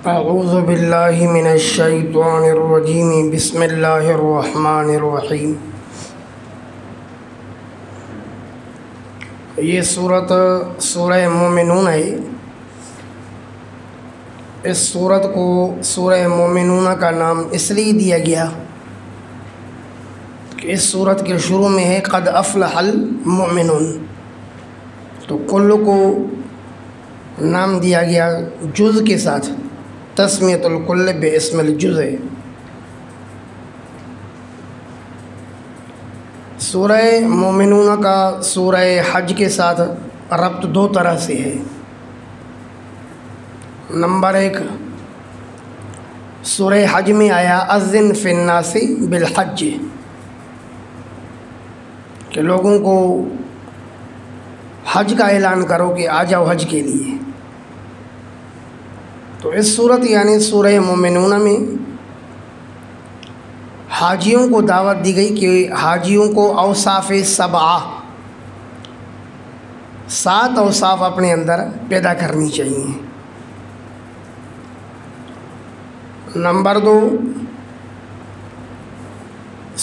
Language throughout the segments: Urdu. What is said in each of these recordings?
اعوذ باللہ من الشیطان الرجیم بسم اللہ الرحمن الرحیم۔ یہ سورہ مومنون ہے۔ اس سورت کو سورہ مومنون کا نام اس لیے دیا گیا کہ اس سورت کے شروع میں ہے قد افلح المؤمنون، تو کل کو نام دیا گیا جز کے ساتھ، تسمیۃ الکل باسم الجز ہے۔ سورہ مومنون کا سورہ حج کے ساتھ ربط دو طرح سے ہے۔ نمبر 1، سورہ حج میں آیا اذن فی الناس بالحج، کہ لوگوں کو حج کا اعلان کرو کہ آ جاؤ حج کے لیے۔ تو اس صورت یعنی سورہ مومنون میں حاجیوں کو دعوت دی گئی کہ حاجیوں کو اوصاف 7 اوصاف اپنے اندر پیدا کرنی چاہیے۔ نمبر 2،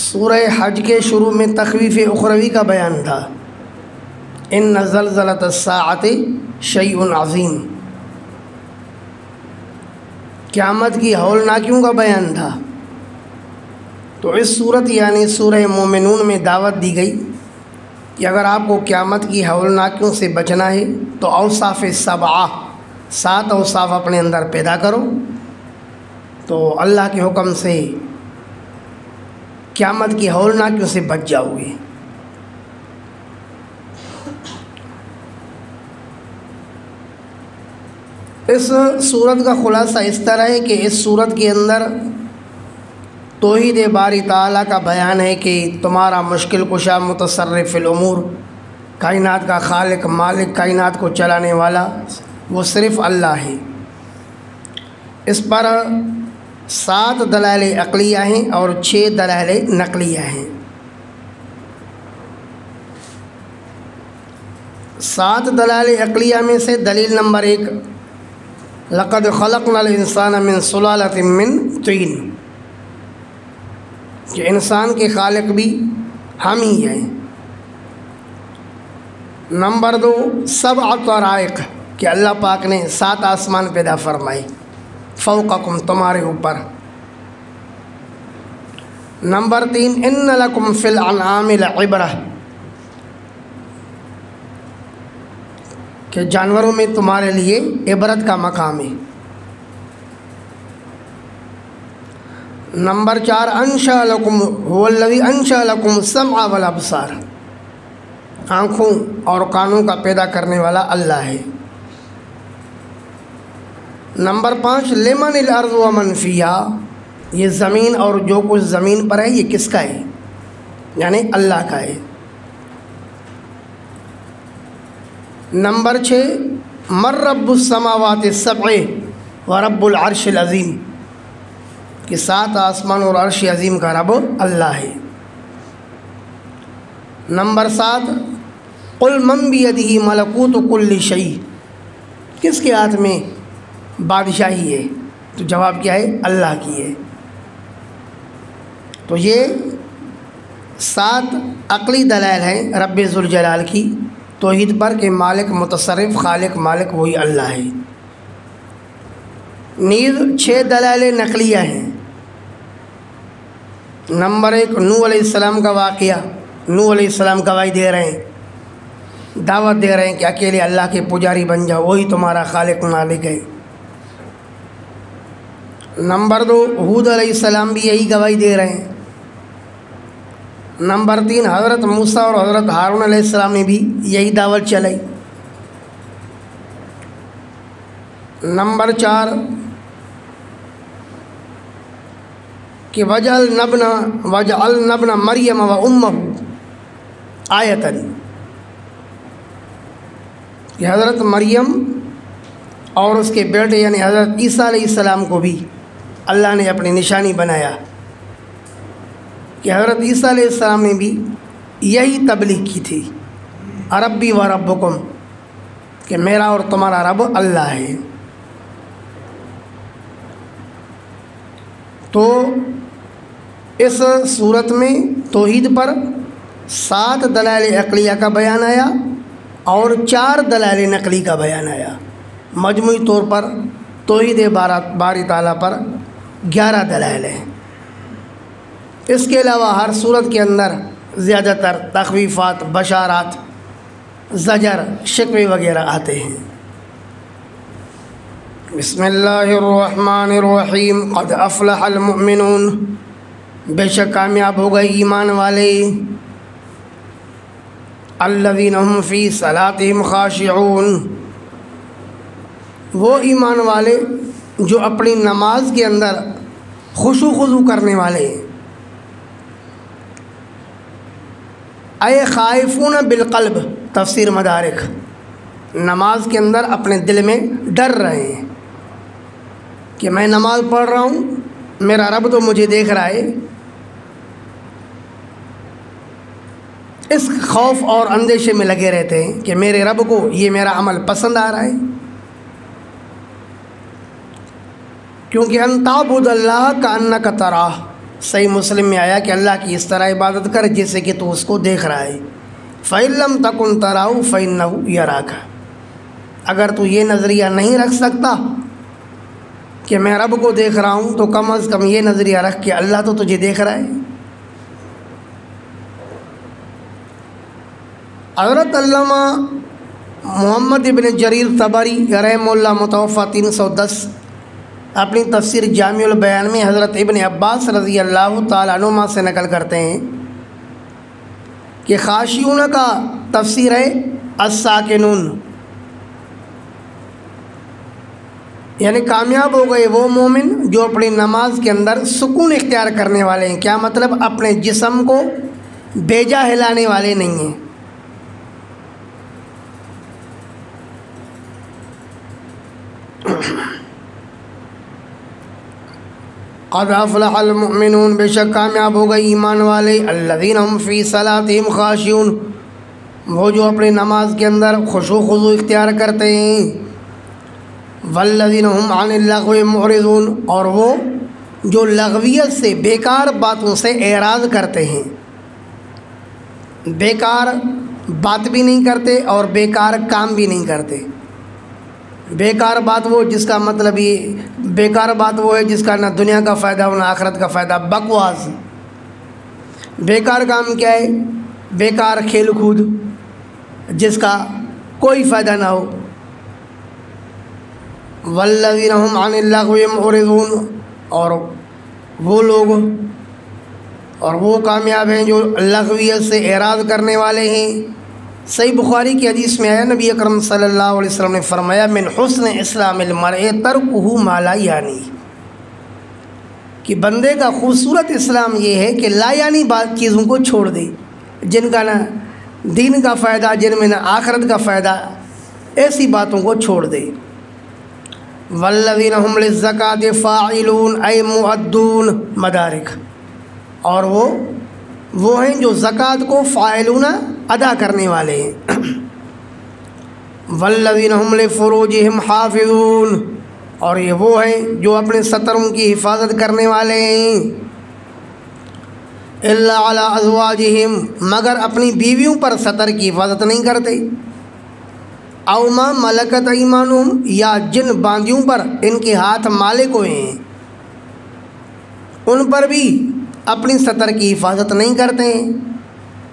سورہ حج کے شروع میں تخویف اخروی کا بیان تھا، ان زلزلۃ الساعۃ شیء عظیم، قیامت کی ہولناکیوں کا بیان تھا۔ تو اس صورت یعنی سورہ مومنون میں دعوت دی گئی کہ اگر آپ کو قیامت کی ہولناکیوں سے بچنا ہے تو اوصاف 7 اوصاف اپنے اندر پیدا کرو، تو اللہ کے حکم سے قیامت کی ہولناکیوں سے بچ جاؤ گے۔ اس سورت کا خلاصہ اس طرح ہے کہ اس سورت کے اندر توحید باری تعالیٰ کا بیان ہے کہ تمہارا مشکل کشا متصرف الامور، کائنات کا خالق مالک، کائنات کو چلانے والا وہ صرف اللہ ہے۔ اس پر 7 دلائل عقلیہ ہیں اور 6 دلائل نقلیہ ہیں۔ 7 دلائل عقلیہ میں سے دلیل نمبر 1، لقد خلقنا الانسان من سلالۃ من طین، کہ انسان کے خالق بھی ہم ہی ہیں۔ نمبر 2، 7 طرائق، کہ اللہ پاک نے 7 آسمان پیدا فرمائے فوقکم، تمہارے اوپر۔ نمبر 3، ان لکم فی الانعام لعبرہ، کہ جانوروں میں تمہارے لیے عبرت کا مقام ہے۔ نمبر 4، انشأ لکم هو الذی انشأ لکم السمع والابصار، آنکھوں اور کانوں کا پیدا کرنے والا اللہ ہے۔ نمبر 5، لمن الارض ومن فیہا، یہ زمین اور جو کچھ زمین پر ہے یہ کس کا ہے؟ یعنی اللہ کا ہے۔ نمبر 6، من رب السماوات السبع ورب العرش العظیم، کہ 7 آسمان اور عرش عظیم کا رب اللہ ہے۔ نمبر 7، قل من بیدہ ملکوت کل شیء، کس کے ہاتھ میں بادشاہی ہے؟ تو جواب کیا ہے؟ اللہ کی ہے۔ تو یہ 7 عقلی دلائل ہیں رب ذوالجلال کی توحید پر کہ مالک متصرف خالق مالک وہی اللہ ہے۔ نیز 6 دلائل نقلیہ ہیں۔ نمبر 1، نوح علیہ السلام کا واقعہ، نوح علیہ السلام گواہی دے رہے ہیں، دعوت دے رہے ہیں کہ اکیلے اللہ کے پجاری بن جاؤ، وہی تمہارا خالق مالک ہے۔ نمبر 2، ہود علیہ السلام بھی یہی گواہی دے رہے ہیں۔ نمبر 3، حضرت موسیٰ اور حضرت ہارون علیہ السلام نے بھی یہی دعوت چلائی۔ نمبر 4، کہ وجعلنا ابن مریم و امہ آیۃ، کہ حضرت مریم اور اس کے بیٹے یعنی حضرت عیسیٰ علیہ السلام کو بھی اللہ نے اپنی نشانی بنایا، کہ حضرت عیسیٰ علیہ السلام نے بھی یہی تبلیغ کی تھی، ربی و ربکم، کہ میرا اور تمہارا رب اللہ ہے۔ تو اس صورت میں توحید پر 7 دلائل عقلیہ کا بیان آیا اور 4 دلائل نقلی کا بیان آیا۔ مجموعی طور پر توحید باری تعالیٰ پر 11 دلائل ہیں۔ اس کے علاوہ ہر صورت کے اندر زیادہ تر تخویفات، بشارات، زجر، شکوے وغیرہ آتے ہیں۔ بسم اللہ الرحمن الرحیم۔ قد افلح المؤمنون، بے شک کامیاب ہو گئے ایمان والے، الذین هم فی صلاتہم خاشعون، وہ ایمان والے جو اپنی نماز کے اندر خشوع خضوع کرنے والے ہیں۔ اے خائفون بالقلب، تفسیر مدارک، نماز کے اندر اپنے دل میں ڈر رہے ہیں کہ میں نماز پڑھ رہا ہوں، میرا رب تو مجھے دیکھ رہا ہے۔ اس خوف اور اندیشے میں لگے رہتے ہیں کہ میرے رب کو یہ میرا عمل پسند آ رہا ہے، کیونکہ ان تعبد اللہ کأنک تراہ، صحیح مسلم میں آیا کہ اللہ کی اس طرح عبادت کر جیسے کہ تو اس کو دیکھ رہا ہے۔ فَإِن لَّمْ تَكُن تَرَاهُ فَإِنَّهُ يَرَاكَ، اگر تو یہ نظریہ نہیں رکھ سکتا کہ میں رب کو دیکھ رہا ہوں تو کم از کم یہ نظریہ رکھ کہ اللہ تو تجھے دیکھ رہا ہے۔ حضرت علامہ محمد ابن جریر طبری رحمہ اللہ متوفی 310 اپنی تفسیر جامع البیان میں حضرت ابن عباس رضی اللہ تعالیٰ عنہما سے نقل کرتے ہیں کہ خاشعون کا تفسیر ہے الساکنون، یعنی کامیاب ہو گئے وہ مومن جو اپنی نماز کے اندر سکون اختیار کرنے والے ہیں۔ کیا مطلب؟ اپنے جسم کو بیجا ہلانے والے نہیں ہیں۔ قد افلح المؤمنون، بے شک کامیاب ہو گئے ایمان والے، الذین هم فی صلاتہم خاشعون، وہ جو اپنی نماز کے اندر خشوع خضوع اختیار کرتے ہیں، والذین هم عن اللغو معرضون، اور وہ جو لغویت سے، بیکار باتوں سے اعراض کرتے ہیں، بیکار بات بھی نہیں کرتے اور بیکار کام بھی نہیں کرتے۔ بیکار بات وہ جس کا مطلب یہ بیکار بات وہ ہے جس کا نہ دنیا کا فائدہ نہ آخرت کا فائدہ، بکواس۔ بیکار کام کیا ہے؟ بیکار کھیل کود جس کا کوئی فائدہ نہ ہو۔ والذین هم عن اللغو معرضون، اور وہ لوگ اور وہ کامیاب ہیں جو لغویت سے اعراض کرنے والے ہیں۔ صحیح بخاری کی حدیث میں آیا، نبی اکرم صلی اللہ علیہ وسلم نے فرمایا من حسن اسلام المرء ترکہ ما لا یعنی، کہ بندے کا خوبصورت اسلام یہ ہے کہ لا یعنی بات چیزوں کو چھوڑ دے، جن کا نہ دین کا فائدہ، جن میں نہ آخرت کا فائدہ، ایسی باتوں کو چھوڑ دے۔ والذین هم للزکاۃ فاعلون، اے مؤدون، مدارک، اور وہ ہیں جو زکوٰۃ کو فاعلون ادا کرنے والے ہیں۔ والذین هم لفروجہم حافظون، اور یہ وہ ہیں جو اپنے ستروں کی حفاظت کرنے والے ہیں۔ الا علی ازواجہم، مگر اپنی بیویوں پر ستر کی حفاظت نہیں کرتے۔ او ما ملکت ایمانہم، یا جن باندیوں پر ان کے ہاتھ مالک ہوئے ہیں ان پر بھی اپنی ستر کی حفاظت نہیں کرتے ہیں۔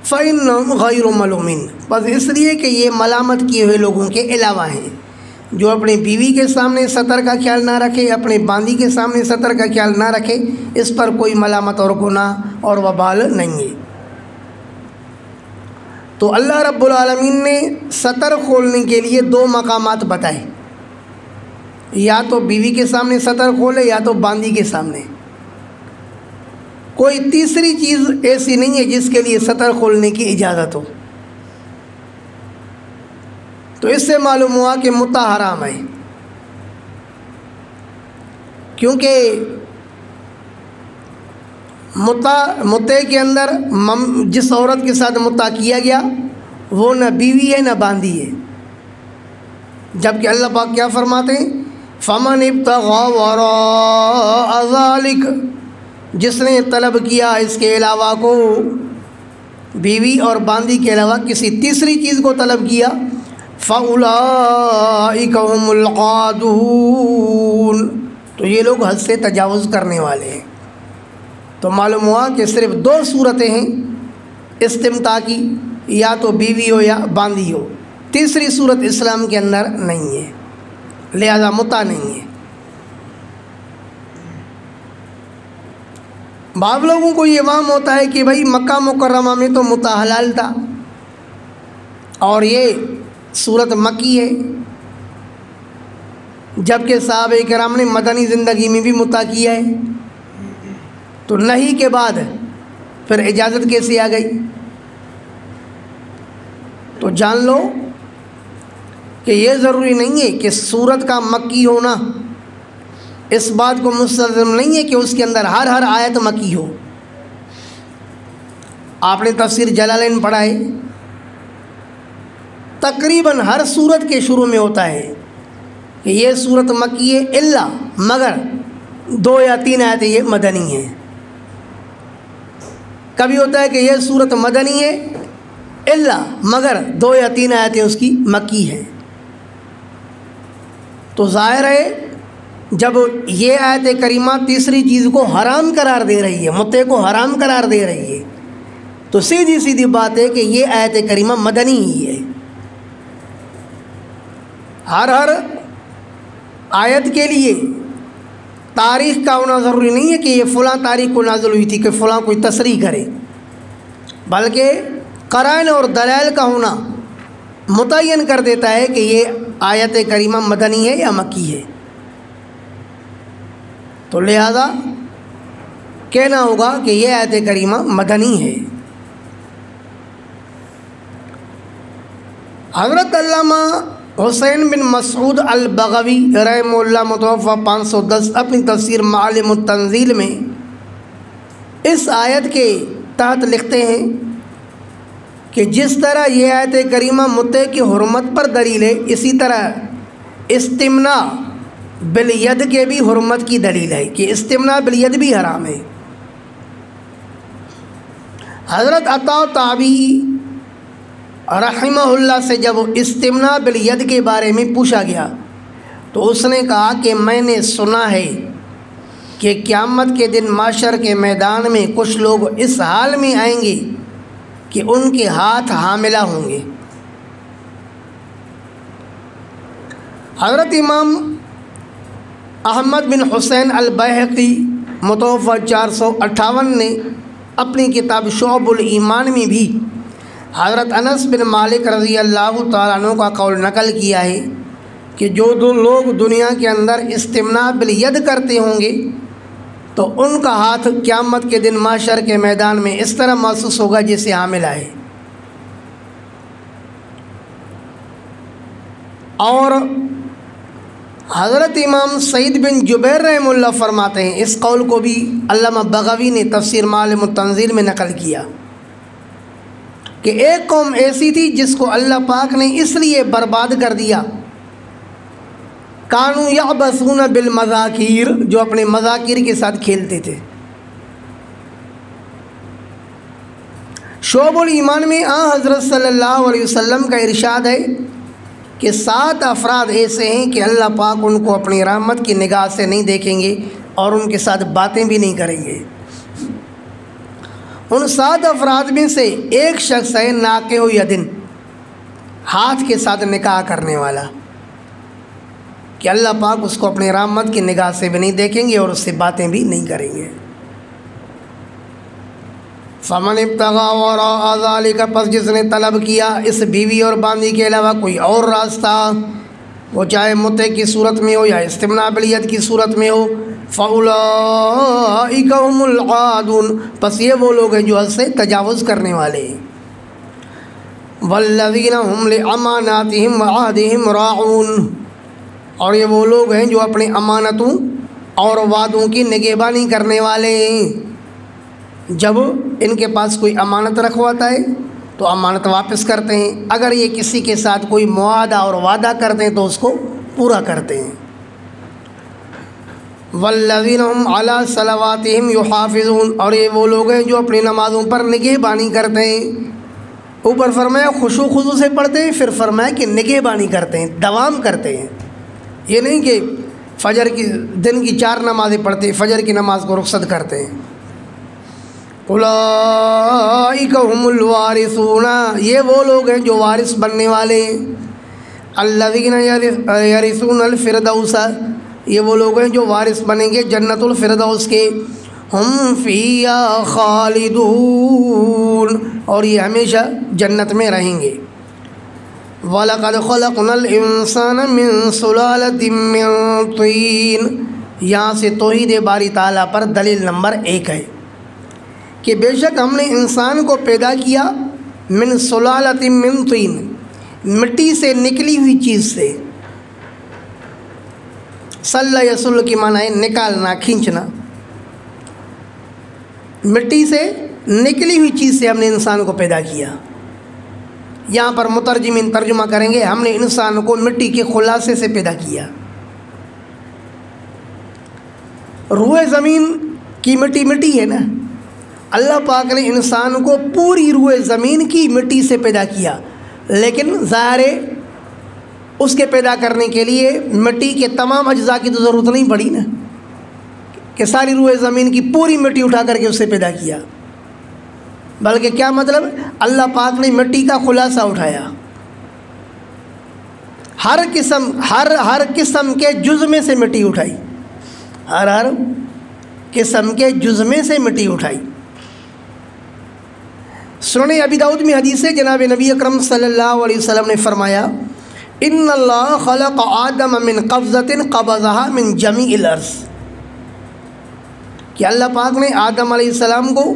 فَإِنَّهُمْ غَيْرُ مَلُومِينَ، بس اس لیے کہ یہ ملامت کیے ہوئے لوگوں کے علاوہ ہیں، جو اپنی بیوی کے سامنے ستر کا خیال نہ رکھے، اپنے باندی کے سامنے ستر کا خیال نہ رکھے، اس پر کوئی ملامت اور گناہ اور وبال نہیں ہے۔ تو اللہ رب العالمین نے ستر کھولنے کے لیے 2 مقامات بتائے، یا تو بیوی کے سامنے ستر کھولے یا تو باندی کے سامنے۔ کوئی تیسری چیز ایسی نہیں ہے جس کے لیے ستر کھولنے کی اجازت ہو۔ تو اس سے معلوم ہوا کہ متع حرام ہے، کیونکہ متع کے اندر جس عورت کے ساتھ متع کیا گیا وہ نہ بیوی ہے نہ باندی ہے، جبکہ اللہ پاک کیا فرماتے ہیں؟ فَمَنِ ابْتَغَىٰ وَرَاءَ ذَلِكَ، جس نے طلب کیا اس کے علاوہ کو، بیوی اور باندی کے علاوہ کسی تیسری چیز کو طلب کیا، فَأُولَٰئِكَ هُمُ الْعَادُونَ، تو یہ لوگ حد سے تجاوز کرنے والے ہیں۔ تو معلوم ہوا کہ صرف دو صورتیں ہیں استمتاع کی، یا تو بیوی ہو یا باندی ہو، تیسری صورت اسلام کے اندر نہیں ہے، لہذا متع نہیں ہے۔ بعض لوگوں کو یہ وہم ہوتا ہے کہ بھائی مکہ مکرمہ میں تو متع حلال تھا اور یہ صورت مکی ہے، جبکہ صحابہ کرام نے مدنی زندگی میں بھی متع کیا ہے، تو نہیں کے بعد پھر اجازت کیسے آ گئی؟ تو جان لو کہ یہ ضروری نہیں ہے کہ صورت کا مکی ہونا اس بات کو مستلزم نہیں ہے کہ اس کے اندر ہر آیت مکی ہو۔ آپ نے تفسیر جلالین پڑھا ہے، تقریباً ہر صورت کے شروع میں ہوتا ہے کہ یہ صورت مکی ہے الا مگر 2 یا 3 آیتیں یہ مدنی ہیں۔ کبھی ہوتا ہے کہ یہ صورت مدنی ہے الا مگر 2 یا 3 آیتیں اس کی مکی ہیں۔ تو ظاہر ہے جب یہ آیت کریمہ تیسری چیز کو حرام قرار دے رہی ہے، متع کو حرام قرار دے رہی ہے، تو سیدھی بات ہے کہ یہ آیت کریمہ مدنی ہی ہے۔ ہر آیت کے لیے تاریخ کا ہونا ضروری نہیں ہے کہ یہ فلاں تاریخ کو نازل ہوئی تھی کہ فلاں کوئی تصریح کرے، بلکہ قرائن اور دلائل کا ہونا متعین کر دیتا ہے کہ یہ آیت کریمہ مدنی ہے یا مکی ہے۔ تو لہذا کہنا ہوگا کہ یہ آیت کریمہ مدنی ہے۔ حضرت علامہ حسین بن مسعود البغوی رحمہ اللہ متوفی 510 اپنی تفسیر معالم التنزیل میں اس آیت کے تحت لکھتے ہیں کہ جس طرح یہ آیت کریمہ متع کی حرمت پر دلیل ہے، اسی طرح استمناء بالید کے بھی حرمت کی دلیل ہے کہ استمناء بالید بھی حرام ہے۔ حضرت عطاء تابعی رحمہ اللہ سے جب استمناء بالید کے بارے میں پوچھا گیا تو اس نے کہا کہ میں نے سنا ہے کہ قیامت کے دن محشر کے میدان میں کچھ لوگ اس حال میں آئیں گے کہ ان کے ہاتھ حاملہ ہوں گے۔ حضرت امام احمد بن حسین البیہقی متوفی 458 نے اپنی کتاب شعب الایمان میں بھی حضرت انس بن مالک رضی اللہ تعالیٰ عنہ کا قول نقل کیا ہے کہ جو دو لوگ دنیا کے اندر استمناء بالید کرتے ہوں گے تو ان کا ہاتھ قیامت کے دن محشر کے میدان میں اس طرح محسوس ہوگا جیسے حاملہ ہے۔ اور حضرت امام سعید بن جبیر رحمہ اللہ فرماتے ہیں، اس قول کو بھی علامہ بغوی نے تفسیر معالم التنزیل میں نقل کیا کہ ایک قوم ایسی تھی جس کو اللہ پاک نے اس لیے برباد کر دیا، کانوا یعبثون بالمذاکیر، جو اپنے مذاکر کے ساتھ کھیلتے تھے۔ شعب الایمان میں حضرت صلی اللہ علیہ وسلم کا ارشاد ہے کہ 7 افراد ایسے ہیں کہ اللہ پاک ان کو اپنی رحمت کی نگاہ سے نہیں دیکھیں گے اور ان کے ساتھ باتیں بھی نہیں کریں گے۔ ان 7 افراد میں سے ایک شخص ہے ناقہ یدن، ہاتھ کے ساتھ نکاح کرنے والا، کہ اللہ پاک اس کو اپنی رحمت کی نگاہ سے بھی نہیں دیکھیں گے اور اس سے باتیں بھی نہیں کریں گے۔ فمن ابتغى وراء ذلك، پس جس نے طلب کیا اس بیوی اور باندی کے علاوہ کوئی اور راستہ، وہ چاہے متع کی صورت میں ہو یا استمناء بالید کی صورت میں ہو، فَأُولَٰئِكَ هُمُ الْعَادُونَ، پس یہ وہ لوگ ہیں جو حد سے تجاوز کرنے والے ہیں۔ وَالَّذِينَ هُمْ لِأَمَانَاتِهِمْ وَعَهْدِهِمْ رَاعُونَ، اور یہ وہ لوگ ہیں جو اپنی امانتوں اور وعدوں کی نگہبانی کرنے والے ہیں۔ جب ان کے پاس کوئی امانت رکھواتا ہے تو امانت واپس کرتے ہیں، اگر یہ کسی کے ساتھ کوئی معاہدہ اور وعدہ کرتے ہیں تو اس کو پورا کرتے ہیں۔ والذین هم علی صلواتہم یحافظون، اور یہ وہ لوگ ہیں جو اپنی نمازوں پر نگہبانی کرتے ہیں۔ اوپر فرمایا خشوع خضوع سے پڑھتے ہیں، پھر فرمایا کہ نگہبانی کرتے ہیں، دوام کرتے ہیں۔ یہ نہیں کہ فجر کی دن کی 4 نمازیں پڑھتے ہیں، فجر کی نماز کو رخصت کرتے ہیں۔ اولئک هم الوارثون، یہ وہ لوگ ہیں جو وارث بننے والے ہیں۔ الذین یرثون الفردوس، یہ وہ لوگ ہیں جو وارث بنیں گے جنت الفردوس کے۔ ہم فیہا خالدون، اور یہ ہمیشہ جنت میں رہیں گے۔ وَلَقَدْ خَلَقْنَا الْإِنسَانَ مِنْ صُلَالَةٍ مِّن طِينٍ، یہاں سے توحید باری تعالیٰ پر دلیل نمبر 1 ہے کہ بے شک ہم نے انسان کو پیدا کیا من صلالۃ من طین، مٹی سے نکلی ہوئی چیز سے۔ صلی یصل کی معنی ہے نکالنا، کھینچنا۔ مٹی سے نکلی ہوئی چیز سے ہم نے انسان کو پیدا کیا۔ یہاں پر مترجمین ترجمہ کریں گے ہم نے انسان کو مٹی کے خلاصے سے پیدا کیا۔ روح زمین کی مٹی مٹی ہے نا، اللہ پاک نے انسان کو پوری روح زمین کی مٹی سے پیدا کیا، لیکن ظاہر ہے اس کے پیدا کرنے کے لیے مٹی کے تمام اجزاء کی تو ضرورت نہیں پڑی نا، کہ ساری روح زمین کی پوری مٹی اٹھا کر کے اس سے پیدا کیا، بلکہ کیا مطلب اللہ پاک نے مٹی کا خلاصہ اٹھایا، ہر قسم کے جز میں سے مٹی اٹھائی، ہر قسم کے جز میں سے مٹی اٹھائی۔ سنن ابی داؤد میں حدیث ہے، جناب نبی اکرم صلی اللہ علیہ وسلم نے فرمایا ان اللہ خلق آدم من قبضۃ قبضها من جمیع الارض، کہ اللہ پاک نے آدم علیہ السلام کو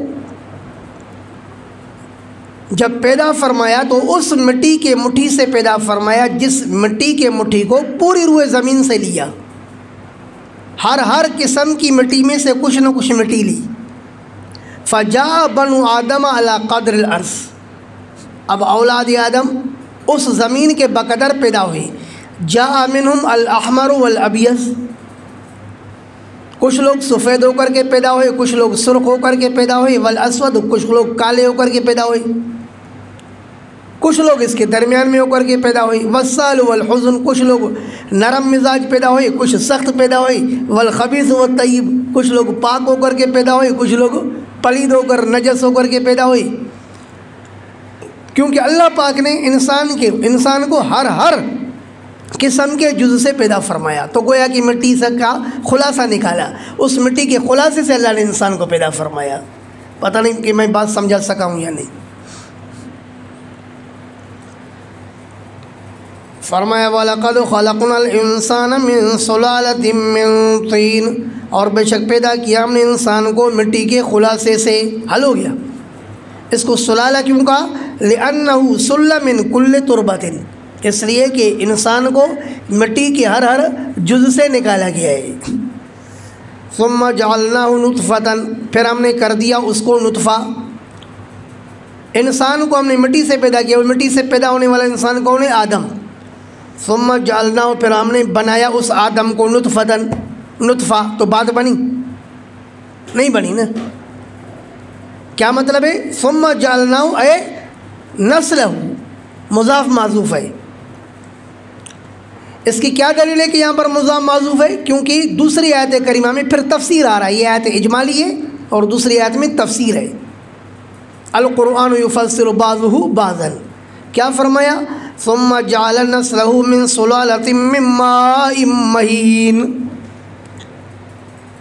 جب پیدا فرمایا تو اس مٹی کے مٹھی سے پیدا فرمایا جس مٹی کے مٹھی کو پوری روح زمین سے لیا، ہر قسم کی مٹی میں سے کچھ نہ کچھ مٹی لی۔ فجاء بنو آدم علی قدر الارض، اب اولاد آدم اس زمین کے بقدر پیدا ہوئی۔ جاء منہم الاحمر والابیض، کچھ لوگ سفید ہو کر کے پیدا ہوئے، کچھ لوگ سرخ ہو کر کے پیدا ہوئے، والاسود، کچھ لوگ کالے ہو کر کے پیدا ہوئے، کچھ لوگ اس کے درمیان میں ہو کر کے پیدا ہوئی، والسال والحزن، کچھ لوگ نرم مزاج پیدا ہوئے، کچھ سخت پیدا ہوئے، والخبیث والطیب، کچھ لوگ پاک ہو کر کے پیدا ہوئے، کچھ لوگ پلید ہو کر نجس ہو کر کے پیدا ہوئی۔ کیونکہ اللہ پاک نے انسان کو ہر قسم کے جز سے پیدا فرمایا، تو گویا کہ مٹی سے کا خلاصہ نکالا، اس مٹی کے خلاصے سے اللہ نے انسان کو پیدا فرمایا۔ پتہ نہیں کہ میں بات سمجھا سکا ہوں یا نہیں۔ فرمایا وَلَقَدْ خَلَقْنَا الْإِنسَانَ مِنْ صُلَالَةٍ مِّن طِينٍ، اور بے شک پیدا کیا ہم نے انسان کو مٹی کے خلاصے سے۔ حل ہو گیا۔ اس کو سلالہ کیوں کہا؟ لِأَنَّهُ سُلَّ مِنْ كُلِّ تُرْبَةٍ، اس لیے کہ انسان کو مٹی کے ہر جز سے نکالا گیا ہے۔ ثُمَّ جَعَلْنَاهُ نُطْفَةً، پھر ہم نے کر دیا اس کو نطفہ۔ انسان کو ہم نے مٹی سے پیدا کیا، اور مٹی سے پیدا ہونے والا انسان کون ہے؟ آدم۔ ثم جعلناہ، پھر ہم نے بنایا اس آدم کو نطفہ، تو بات بنی نہیں بنی نا؟ کیا مطلب ہے؟ ثم جعلناہ اے نسلہ، مضاف معذوف ہے۔ اس کی کیا دلیل ہے کہ یہاں پر مضاف معذوف ہے؟ کیونکہ دوسری آیت کریمہ میں پھر تفسیر آ رہا ہے، یہ آیت اجمالی ہے اور دوسری آیت میں تفسیر ہے۔ القرآن یفسر بعضہ بعضا، کیا فرمایا؟ ثم جعل نسلہ من صلالۃ من ماء مہین،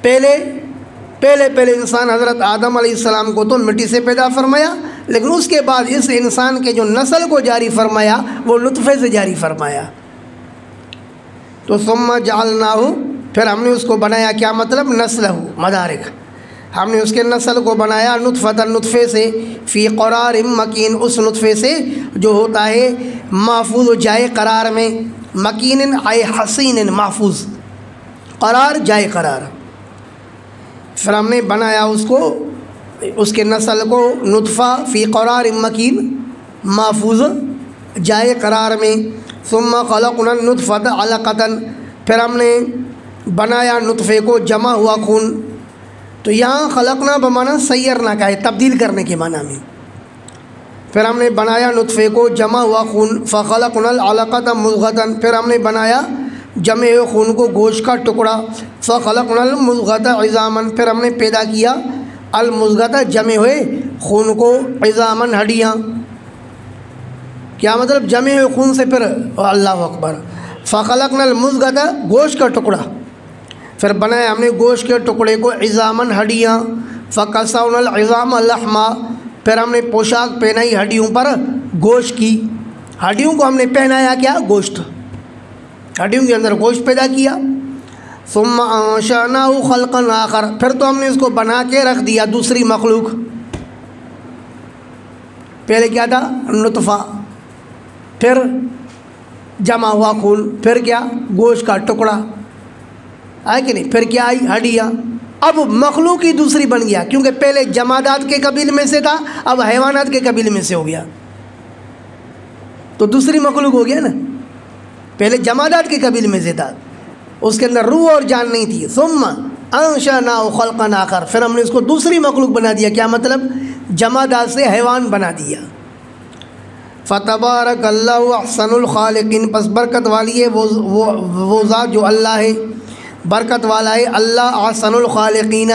پہلے انسان حضرت آدم علیہ السلام کو تو مٹی سے پیدا فرمایا، لیکن اس کے بعد اس انسان کے جو نسل کو جاری فرمایا وہ نطفے سے جاری فرمایا۔ تو ثم جعلناہ، پھر ہم نے اس کو بنایا، کیا مطلب؟ نسلہ، مدارک، ہم نے اس کے نسل کو بنایا نطفۃ، نطفے سے، فی قرار مکین، اس نطفے سے جو ہوتا ہے محفوظ و جائے قرار میں، مکین اے حسین، محفوظ، قرار جائے قرار۔ پھر ہم نے بنایا اس کو، اس کے نسل کو نطفہ فی قرار مکین، محفوظ جائے قرار میں۔ ثم خلقنا النطفۃ علقۃ، پھر ہم نے بنایا نطفے کو، جمع ہوا خون. تو یہاں خلقنا بمانا سیرنا کا ہے، تبدیل کرنے کے معنی میں. پھر ہم نے بنایا نطفے کو، جمع ہوا خون. فخلقنا العلقۃ مضغۃ، پھر ہم نے بنایا جمع ہوئے خون کو گوشت کا ٹکڑا. فخلقنا المضغۃ عظاما، پھر ہم نے پیدا کیا المضغۃ جمع ہوئے خون کو، عظاما ہڈیاں. کیا مطلب؟ جمع ہوئے خون سے پھر اللہ اکبر. فخلقنا المضغۃ گوشت کا ٹکڑا، پھر بنایا ہم نے گوشت کے ٹکڑے کو، عظاما ہڈیاں. فکسونا العظام لحما، پھر ہم نے پوشاک پہنائی ہڈیوں پر گوشت کی. ہڈیوں کو ہم نے پہنایا کیا؟ گوشت. ہڈیوں کے اندر گوشت پیدا کیا. ثم انشأناه خلقا آخر، پھر تو ہم نے اس کو بنا کے رکھ دیا دوسری مخلوق. پہلے کیا تھا؟ نطفہ، پھر جمع ہوا خون، پھر کیا؟ گوشت کا ٹکڑا، آئے کہ نہیں؟ پھر کیا آئی؟ ہڈیاں. اب مخلوق ہی دوسری بن گیا، کیونکہ پہلے جمادات کے قبیل میں سے تھا، اب حیوانات کے قبیل میں سے ہو گیا، تو دوسری مخلوق ہو گیا نا. پہلے جمادات کے قبیل میں سے تھا، اس کے اندر روح اور جان نہیں تھی. ثم انشأناه خلقا آخر، پھر ہم نے اس کو دوسری مخلوق بنا دیا. کیا مطلب؟ جمادات سے حیوان بنا دیا. فتبارک اللہ احسن الخالقین، پس برکت والی ہے وہ ذات جو اللہ ہے، برکت والا ہے اللہ. احسن الخالقین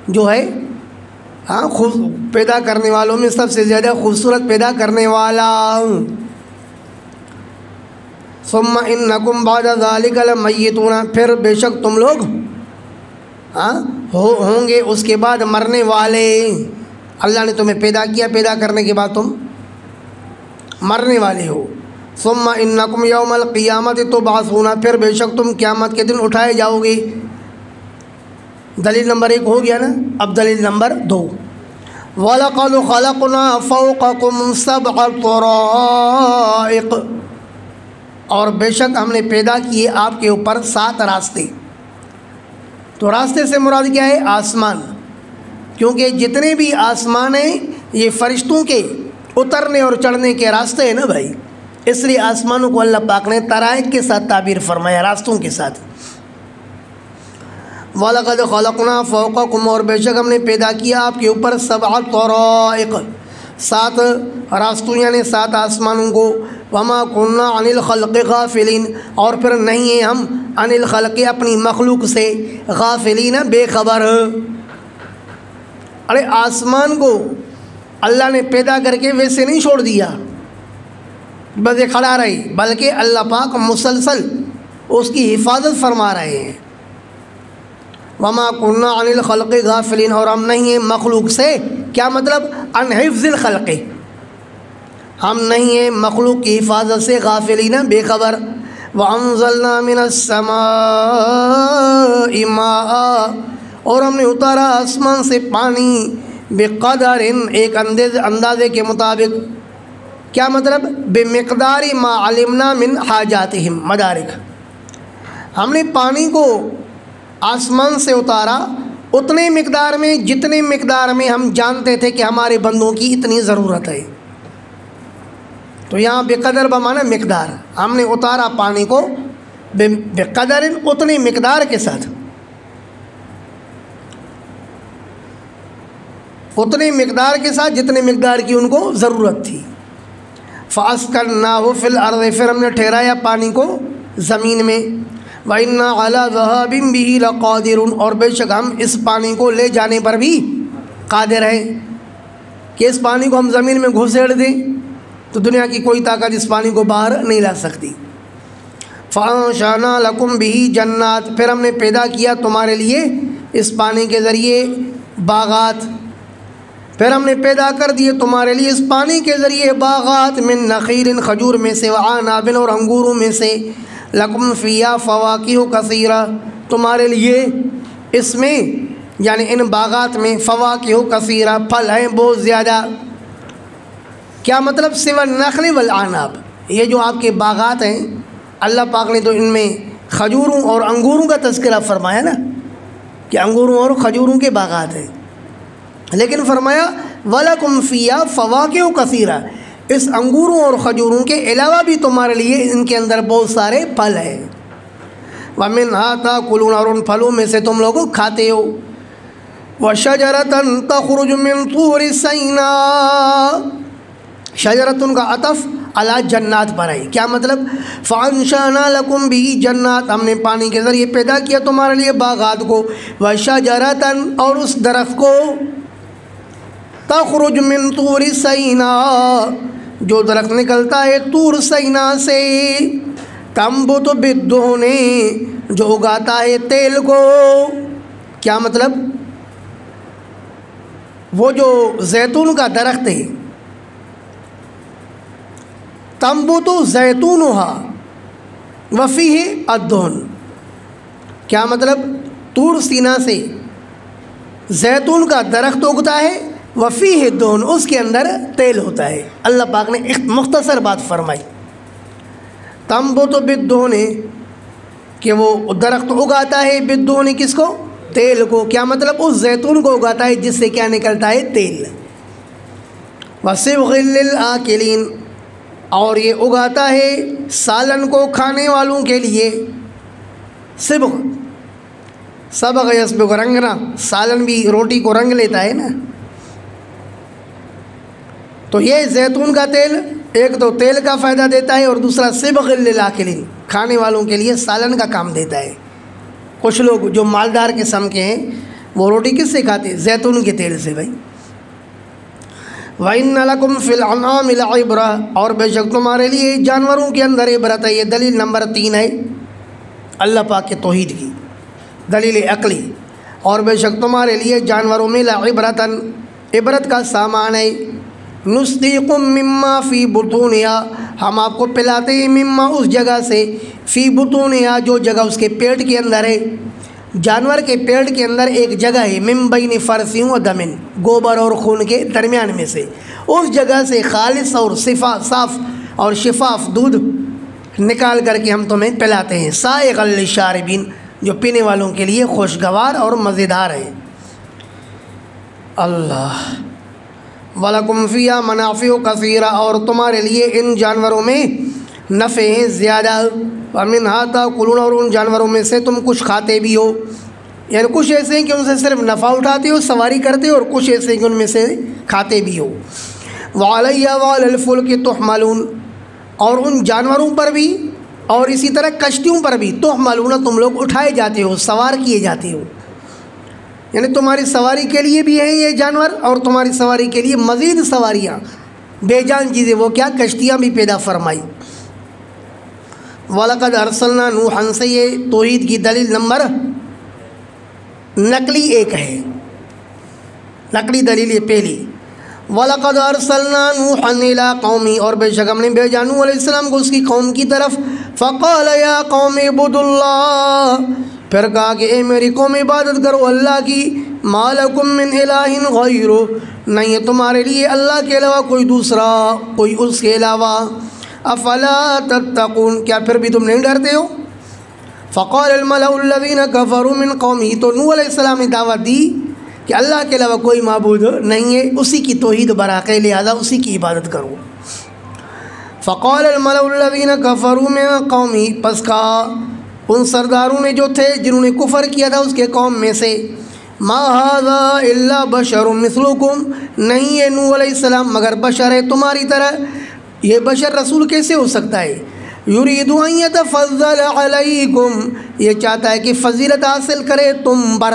جو ہے پیدا کرنے والوں میں سب سے زیادہ خوبصورت پیدا کرنے والا. ثم انکم بعد ذلک لمیتون، پھر بے شک تم لوگ ہوں گے اس کے بعد مرنے والے. اللہ نے تمہیں پیدا کیا، پیدا کرنے کے بعد تم مرنے والے ہو. ثم انکم یوم القیامت تبعثون، پھر بے شک تم قیامت کے دن اٹھائے جاؤ گے. دلیل نمبر 1 ہو گیا نا. اب دلیل نمبر 2، وَلَقَدْ خَلَقْنَا فَوْقَكُمْ سَبْعَ طَرَائِقَ، اور بے شک ہم نے پیدا کیے آپ کے اوپر 7 راستے. تو راستے سے مراد کیا ہے؟ آسمان، کیونکہ جتنے بھی آسمان ہیں یہ فرشتوں کے اترنے اور چڑھنے کے راستے ہیں نا بھائی، اس لیے آسمانوں کو اللہ پاک نے طرائق کے ساتھ تعبیر فرمایا، راستوں کے ساتھ. وَلَقَدْ خَلَقْنَا فَوْقَكُمْ، اور بے شک ہم نے پیدا کیا آپ کے اوپر 7 طرائق، 7 راستوں یعنی 7 آسمانوں کو. وَمَا كُنَّا عَنِ الْخَلْقِ غَافِلِينَ، اور پھر نہیں ہیں ہم عن الخلق اپنی مخلوق سے، غافلین بے خبر. ارے آسمان کو اللہ نے پیدا کر کے ویسے نہیں چھوڑ دیا بس یہ کھڑا رہی، بلکہ اللہ پاک مسلسل اس کی حفاظت فرما رہے ہیں. وَمَا كُنَّا عَنِ الْخَلْقِ غَافِلِينَ، اور ہم نہیں ہیں مخلوق سے. کیا مطلب؟ عن حفظ الخلق، ہم نہیں ہیں مخلوق کی حفاظت سے غافلین بے خبر. وَأَنزَلْنَا مِنَ السَّمَاءِ مَاءً، اور ہم نے اتارا آسمان سے پانی، بقدر ایک اندازے کے مطابق. کیا مطلب؟ بمقدار ما علمنا من حاجاتہم مدارک، ہم نے پانی کو آسمان سے اتارا اتنے مقدار میں جتنے مقدار میں ہم جانتے تھے کہ ہمارے بندوں کی اتنی ضرورت ہے. تو یہاں بقدر بمانا مقدار، ہم نے اتارا پانی کو بقدر اتنی مقدار کے ساتھ، اتنی مقدار کے ساتھ جتنے مقدار کی ان کو ضرورت تھی. فَأَسْكَنَّاهُ فِي الْأَرْضِ، پھر ہم نے ٹھہرایا پانی کو زمین میں. وَإِنَّا عَلَىٰ ذَهَابٍ بِهِ لَقَادِرُونَ، اور بے شک ہم اس پانی کو لے جانے پر بھی قادر ہیں کہ اس پانی کو ہم زمین میں گھسیڑ دیں تو دنیا کی کوئی طاقت اس پانی کو باہر نہیں لا سکتی. فَأَنشَأْنَا لَكُمْ بِهِ جَنَّاتٍ، پھر ہم نے پیدا کیا تمہارے لیے اس پانی کے ذریعے باغات. پھر ہم نے پیدا کر دیے تمہارے لیے اس پانی کے ذریعے باغات، من نخیل کھجور میں سے، وعناب اور انگوروں میں سے، لکم فیہا فواکہ کثیرہ، تمہارے لیے اس میں یعنی ان باغات میں فواکہ کثیرہ پھل ہیں بہت زیادہ. کیا مطلب؟ سوى النخل والعناب، یہ جو آپ کے باغات ہیں اللہ پاک نے تو ان میں کھجوروں اور انگوروں کا تذکرہ فرمایا نا کہ انگوروں اور کھجوروں کے باغات ہیں، لیکن فرمایا وَلَكُمْ فِيهَا فَوَاكِهُ كَثِيرًا، اس انگوروں اور کھجوروں کے علاوہ بھی تمہارے لیے ان کے اندر بہت سارے پھل ہیں. وَمِنْهَا تَأْكُلُونَ اور ان پھلوں میں سے تم لوگ کھاتے ہو. وَشَجَرَةً تَخْرُجُ مِنْ طُورِ سِينَاءَ شجرتن کا عطف علی جنات پر ہے. کیا مطلب؟ فَأَنشَأْنَا لَكُمْ بِهِ جنات ہم نے پانی کے ذریعے پیدا کیا تمہارے لیے باغات کو. وَشَجَرَةً اور اس درخت کو تخرج من طور سینا جو درخت نکلتا ہے طور سینا سے. تنبت بالدہن جو اگاتا ہے تیل کو. کیا مطلب؟ وہ جو زیتون کا درخت ہے تنبت زیتونها وفیہ الدہن. کیا مطلب؟ طور سینا سے زیتون کا درخت اگتا ہے وفیہ الدہن اس کے اندر تیل ہوتا ہے. اللہ پاک نے ایک مختصر بات فرمائی تنبت بالدہن کہ وہ درخت اگاتا ہے بالدہن کس کو؟ تیل کو. کیا مطلب؟ اس زیتون کو اگاتا ہے جس سے کیا نکلتا ہے؟ تیل. وَصِبْغٍ لِلْآكِلِينَ اور یہ اگاتا ہے سالن کو کھانے والوں کے لیے. صبغ صبغ یصبغ رنگنا سالن بھی روٹی کو رنگ لیتا ہے نا. تو یہ زیتون کا تیل ایک تو تیل کا فائدہ دیتا ہے اور دوسرا صبغ للآکلین کھانے والوں کے لیے سالن کا کام دیتا ہے. کچھ لوگ جو مالدار قسم کے ہیں وہ روٹی کس سے کھاتے ہیں؟ زیتون کے تیل سے بھائی. وَإِنَّ لَكُمْ فِي الْأَنْعَامِ لَعِبْرَةً اور بے شک تمہارے لیے جانوروں کے اندر عبرت ہے. یہ دلیل نمبر 3 ہے اللہ پاک کے توحید کی دلیل عقلی. اور بے شک تمہارے لیے جانوروں میں لَعِبْرَةً عبرت کا سامان ہے. نُسْقِيكُم مِّمَّا فِي بُطُونِهَا ہم آپ کو پلاتے ہیں مما اس جگہ سے فی بطونہا جو جگہ اس کے پیٹ کے اندر ہے. جانور کے پیٹ کے اندر ایک جگہ ہے من بین فرث و دم گوبر اور خون کے درمیان میں سے اس جگہ سے خالص اور صاف اور شفاف دودھ نکال کر کے ہم تمہیں پلاتے ہیں. سائغا للشاربین جو پینے والوں کے لیے خوشگوار اور مزیدار ہے. اللہ وَلَكُمْ فِيهَا مَنَافِعُ كَثِيرَةٌ اور تمہارے لیے ان جانوروں میں نفع ہیں زیادہ. وَمِنْهَا تَأْكُلُونَ اور ان جانوروں میں سے تم کچھ کھاتے بھی ہو. یعنی کچھ ایسے ہیں کہ ان سے صرف نفع اٹھاتے ہو سواری کرتے ہو اور کچھ ایسے ہیں کہ ان میں سے کھاتے بھی ہو. وَعَلَيْهَا وَعَلَى الْفُلْكِ تُحْمَلُونَ اور ان جانوروں پر بھی اور اسی طرح کشتیوں پر بھی تحملون تم لوگ اٹھائے جاتے ہو سوار کیے جاتے ہو. یعنی تمہاری سواری کے لیے بھی ہیں یہ جانور اور تمہاری سواری کے لیے مزید سواریاں بے جان چیزیں وہ کیا کشتیاں بھی پیدا فرمائی. وَلَقَدْ أَرْسَلْنَا نُوحًا سے یہ توحید کی دلیل نمبر نقلی 1 ہے. نقلی دلیل یہ پہلی. وَلَقَدْ أَرْسَلْنَا نُوحًا إِلَىٰ قَوْمِهِ اور بے شک ہم نے بھیجا نوح علیہ السلام کو اس کی قوم کی طرف. فَقَالَ يَا قَوْمِ اعْبُدُوا اللَّهَ پھر کہا کہ اے میری قوم عبادت کرو اللہ کی. مَا لَكُم مِّنْ إِلَٰهٍ غَيْرُهُ نہیں ہے تمہارے لیے اللہ کے علاوہ کوئی دوسرا کوئی اس کے علاوہ. افلا تتقون کیا پھر بھی تم نہیں ڈرتے ہو. فقال الملأ الذين كفروا من قومه تو نوح علیہ السلام نے دعوت دی کہ اللہ کے علاوہ کوئی معبود نہیں ہے اسی کی توحید براقع لہذا اسی کی عبادت کرو. فقال الملأ الذين كفروا من قومه پس کہا ان سرداروں نے جو تھے جنہوں نے کفر کیا تھا اس کے قوم میں سے. ما هذا الا بشر مثلكم نہیں ہے نوح علیہ السلام مگر بشر ہے تمہاری طرح. یہ بشر رسول کیسے ہو سکتا ہے؟ یرید ان یتفضل علیکم یہ چاہتا ہے کہ فضیلت حاصل کرے تم پر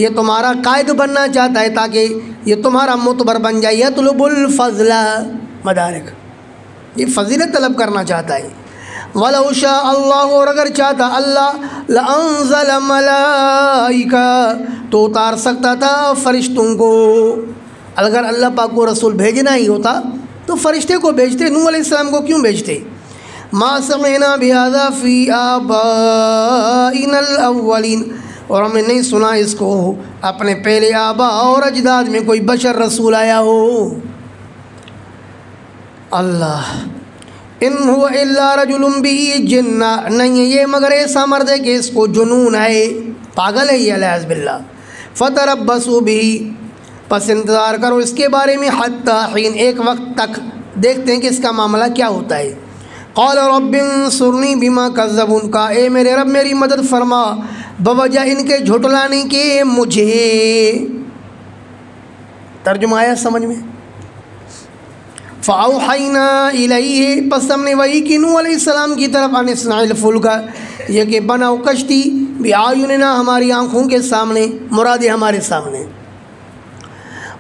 یہ تمہارا قائد بننا چاہتا ہے تاکہ یہ تمہارا معتبر بن جائے. یطلب الفضل مدارک یہ فضیلت طلب کرنا چاہتا ہے. وَلَوْ شَاءَ اللَّهُ اور اگر چاہتا اللہ لَأَنزَلَ مَلَائِكَةً تو اتار سکتا تھا فرشتوں کو. اگر اللہ پاک کو رسول بھیجنا ہی ہوتا تو فرشتے کو بھیجتے نوح علیہ السلام کو کیوں بھیجتے. مَا سَمِعْنَا بِهَذَا فِي آبَائِنَا الْأَوَّلِينَ اور ہم نے نہیں سنا اس کو اپنے پہلے آبا اور اجداد میں کوئی بشر رسول آیا ہو. اللہ ان هو الا رجل به جنہ نہیں ہے یہ مگر ایسا مرد ہے کہ اس کو جنون ہے پاگل ہے یہ علیہ باللہ. فتربصوا به پس انتظار کرو اس کے بارے میں حتی حین ایک وقت تک دیکھتے ہیں کہ اس کا معاملہ کیا ہوتا ہے. قال رب انصرنی بما کذبون، کا اے میرے رب میری مدد فرما بوجہ ان کے جھٹلانے کے مجھے۔ ترجمہ آیا سمجھ میں؟ فَأَوْحَيْنَا إِلَيْهِ، پس ہم نے وحی کی نوح علیہ السلام کی طرف، ان اصنع الفلک، یہ کہ بناؤ کشتی، بِأَعْيُنِنَا ہماری آنکھوں کے سامنے، مراد ہمارے سامنے،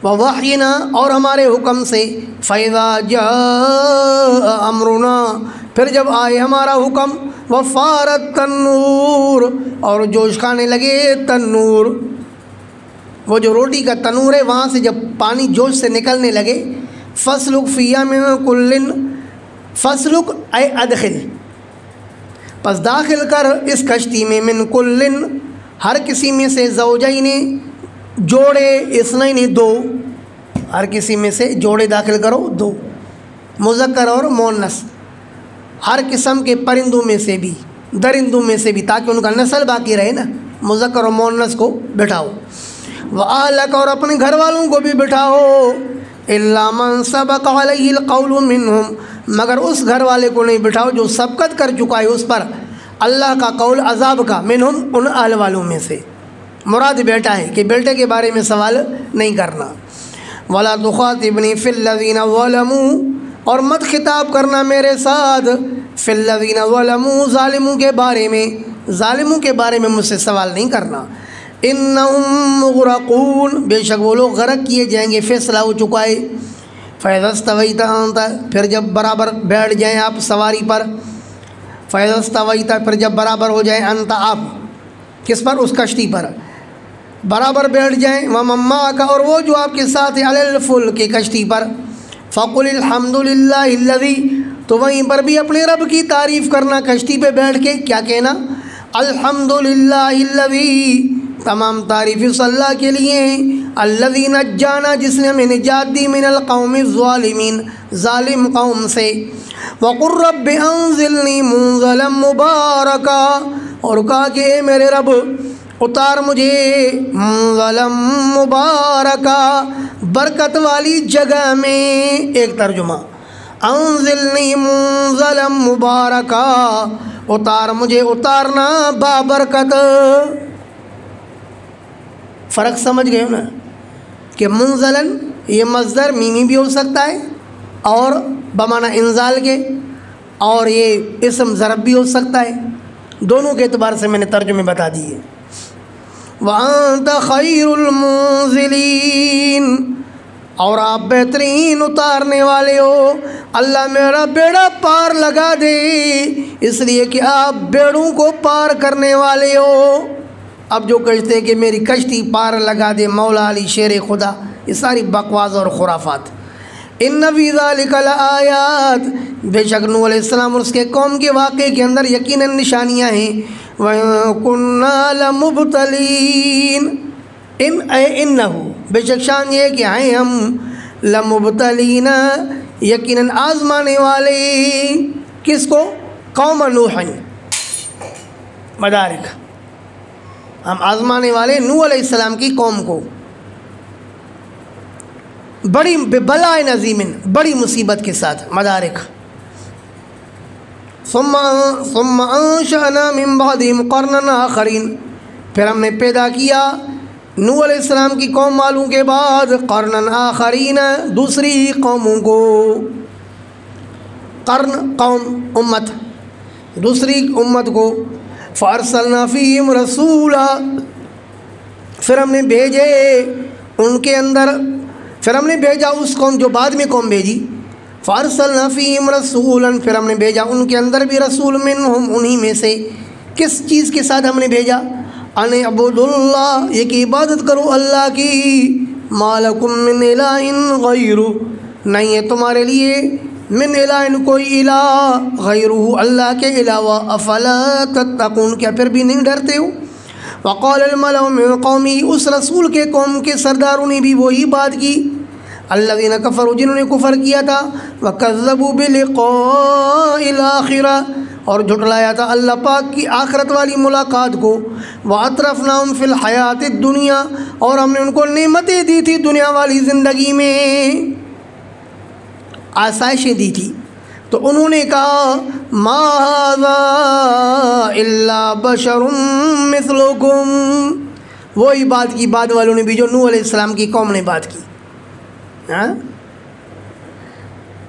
وَوَحْيِنَا اور ہمارے حکم سے، فَإِذَا جَاءَ أَمْرُنَا پھر جب آئے ہمارا حکم، وَفَارَ التَّنُّورُ اور جوش کھانے لگے تنور، وہ جو روٹی کا تنور ہے وہاں سے جب پانی جوش سے نکلنے لگے، فَاسْلُكْ فِيهَا مِن كُلٍّ، فَاسْلُكْ اے ادخل، پس داخل کر اس کشتی میں، من کلن ہر کسی میں سے، زوجین جوڑے، اثنین دو، ہر کسی میں سے جوڑے داخل کرو دو، مذکر اور مؤنث، ہر قسم کے پرندوں میں سے بھی، درندوں میں سے بھی، تاکہ ان کا نسل باقی رہے نا، مذکر اور مؤنث کو بٹھاؤ، وَأَهْلَكَ اور اپنے گھر والوں کو بھی بٹھاؤ، إِلَّا مَنْ سَبَقَ عَلَيْهِ الْقَوْلُ مِنْهُمْ مگر اس گھر والے کو نہیں بٹھاؤ جو سبقت کر چکا ہے اس پر اللہ کا قول عذاب کا، منہم ان اہل والوں میں سے، مراد بیٹا ہے کہ بیٹے کے بارے میں سوال نہیں کرنا، وَلَا تُخَاطِبْنِي فِي الَّذِينَ ظَلَمُوا اور مت خطاب کرنا میرے ساتھ، فِي الَّذِينَ ظَلَمُوا ظالموں کے بارے میں، ظالموں کے بارے میں مجھ سے سوال نہیں کرنا، انہم مغرقون بے شک وہ لوگ غرق کیے جائیں گے، فیصلہ ہو چکا ہے، فَإِذَا اسْتَوَيْتَ أَنْتَ پھر جب برابر بیٹھ جائیں آپ سواری پر، فَإِذَا اسْتَوَيْتَ پھر جب برابر ہو جائیں، انت آپ کس پر؟ اس کشتی پر برابر بیٹھ جائیں، وَمَن مَّعَكَ اور وہ جو آپ کے ساتھ عَلَى الْفُلْكِ کی کشتی پر، فَقُلِ الْحَمْدُ لِلَّهِ الَّذِي تو وہیں پر بھی اپنے رب کی تعریف کرنا، کشتی پہ بیٹھ کے کیا کہنا؟ الحمد للہ الذی تمام تعریف اس اللہ کے لیے ہیں، الذی نجانا جس نے ہمیں نجات دی، من القوم الظالمین ظالم قوم سے، وقل رب انزلنی منزلا مبارکا اور کہا کہ اے میرے رب اتار مجھے منزلا مبارکا برکت والی جگہ میں، ایک ترجمہ انزلنی منزلا مبارکا اتار مجھے اتارنا بابرکت، فرق سمجھ گئے ہو نا کہ منزلن یہ مصدر میمی بھی ہو سکتا ہے اور بمعنی انزال کے، اور یہ اسم ضرب بھی ہو سکتا ہے، دونوں کے اعتبار سے میں نے ترجمے بتا دیے۔ وَأَنْتَ خَيْرُ الْمُنزِلِينَ اور آپ بہترین اتارنے والے ہو، اللہ میرا بیڑا پار لگا دے اس لیے کہ آپ بیڑوں کو پار کرنے والے ہو۔ اب جو کہتے ہیں کہ میری کشتی پار لگا دے مولا علی شیر خدا، یہ ساری بکواس اور خرافات۔ ان فی ذلک لآیات بے شک نوح علیہ السلام اور اس کے قوم کے واقعے کے اندر یقیناً نشانیاں ہیں، وَكُنَّا لَمُبْتَلِينَ انہو بے شک شان یہ کہ ہیں ہم لمبتلین یقیناً آزمانے والے، کس کو؟ قوم نوح، مدارک ہم آزمانے والے نوح علیہ السلام کی قوم کو، بڑی بلائے عظیم بڑی مصیبت کے ساتھ، مدارک۔ ثم انشأنا من بعدهم قرنا آخرین پھر ہم نے پیدا کیا نوح علیہ السلام کی قوم والوں کے بعد قرن آخرین دوسری قوموں کو، قرن قوم امت، دوسری امت کو، فارسلنا فیہم رسولا پھر ہم نے بھیجے ان کے اندر، پھر ہم نے بھیجا اس قوم جو بعد میں قوم بھیجی، فارسلنا فیہم رسولا پھر ہم نے بھیجا ان کے اندر بھی رسول منہم انہی میں سے، کس چیز کے ساتھ ہم نے بھیجا؟ ان اعبدوا اللہ یہ کہ عبادت کرو اللہ کی، ما لکم من الہ غیرہ نہیں ہے تمہارے لیے من الہ کوئی الہ غیرہ اللہ کے علاوہ، افلا تتقون کیا پھر بھی نہیں ڈرتے ہو؟ وقال الملأ من قومی اس رسول کے قوم کے سرداروں نے بھی وہی بات کی، الذین کفروا جنہوں نے کفر کیا تھا، وکذبوا بلقاء الآخرہ اور جھٹلایا تھا اللہ پاک کی آخرت والی ملاقات کو، وَأَتْرَفْنَاهُمْ فِي الْحَيَاةِ الدُّنْيَا اور ہم نے ان کو نعمتیں دی تھی دنیا والی زندگی میں، آسائشیں دی تھی، تو انہوں نے کہا ما ھذا الا بشر مثلکم، وہی بات کی بعد والوں نے بھی جو نوح علیہ السلام کی قوم نے بات کی.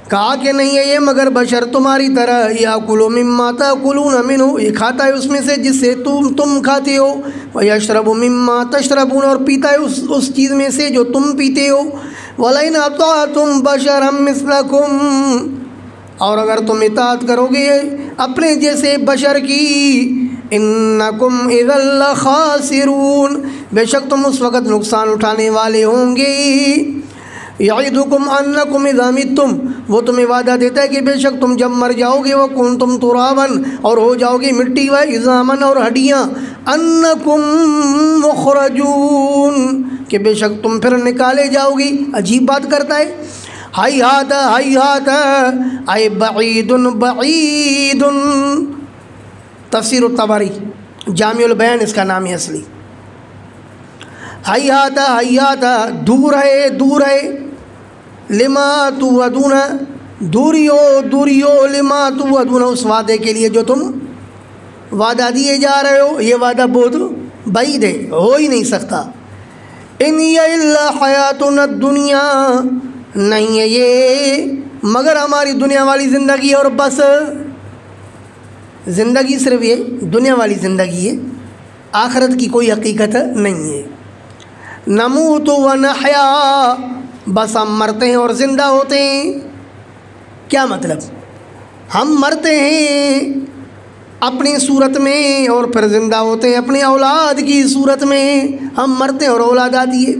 کہا کہ نہیں ہے یہ مگر بشر تمہاری طرح، یاکل مما تاکلون منہ، یہ کھاتا ہے اس میں سے جس سے تم کھاتے ہو، ویشرب مما تشربون، اور پیتا ہے اس چیز میں سے جو تم پیتے ہو، ولئن اطعتم بشرا مثلکم، اور اگر تم اطاعت کرو گے اپنے جیسے بشر کی، انکم اذا لخاسرون، بے شک تم اس وقت نقصان اٹھانے والے ہوں گے. یعدکم انکم اذا متم، وہ تمہیں وعدہ دیتا ہے کہ بے شک تم جب مر جاؤ گے وکنتم ترابا، اور ہو جاؤ گے مٹی و عظاما، اور ہڈیاں، انکم مخرجون، کہ بے شک تم پھر نکالے جاؤ گی. عجیب بات کرتا ہے. ہیہات ہیہات اے بعید بعید، تفسیر الطبری جامع البیان اس کا نام ہے اصلی. ہیہات ہیہات، دور ہے دور ہے، لما توعدون، دوریو دوریو، لما توعدون، اس وعدے کے لیے جو تم وعدہ دیے جا رہے ہو، یہ وعدہ بہت بعید ہے، ہو ہی نہیں سکتا. ان ہی الا حیاتنا الدنیا، نہیں ہے یہ مگر ہماری دنیا والی زندگی اور بس. زندگی صرف یہ دنیا والی زندگی ہے، آخرت کی کوئی حقیقت نہیں ہے. نموت و نحیا، بس ہم مرتے ہیں اور زندہ ہوتے ہیں. کیا مطلب؟ ہم مرتے ہیں اپنی صورت میں اور پھر زندہ ہوتے ہیں اپنی اولاد کی صورت میں. ہم مرتے ہیں اور اولاد آتی ہے،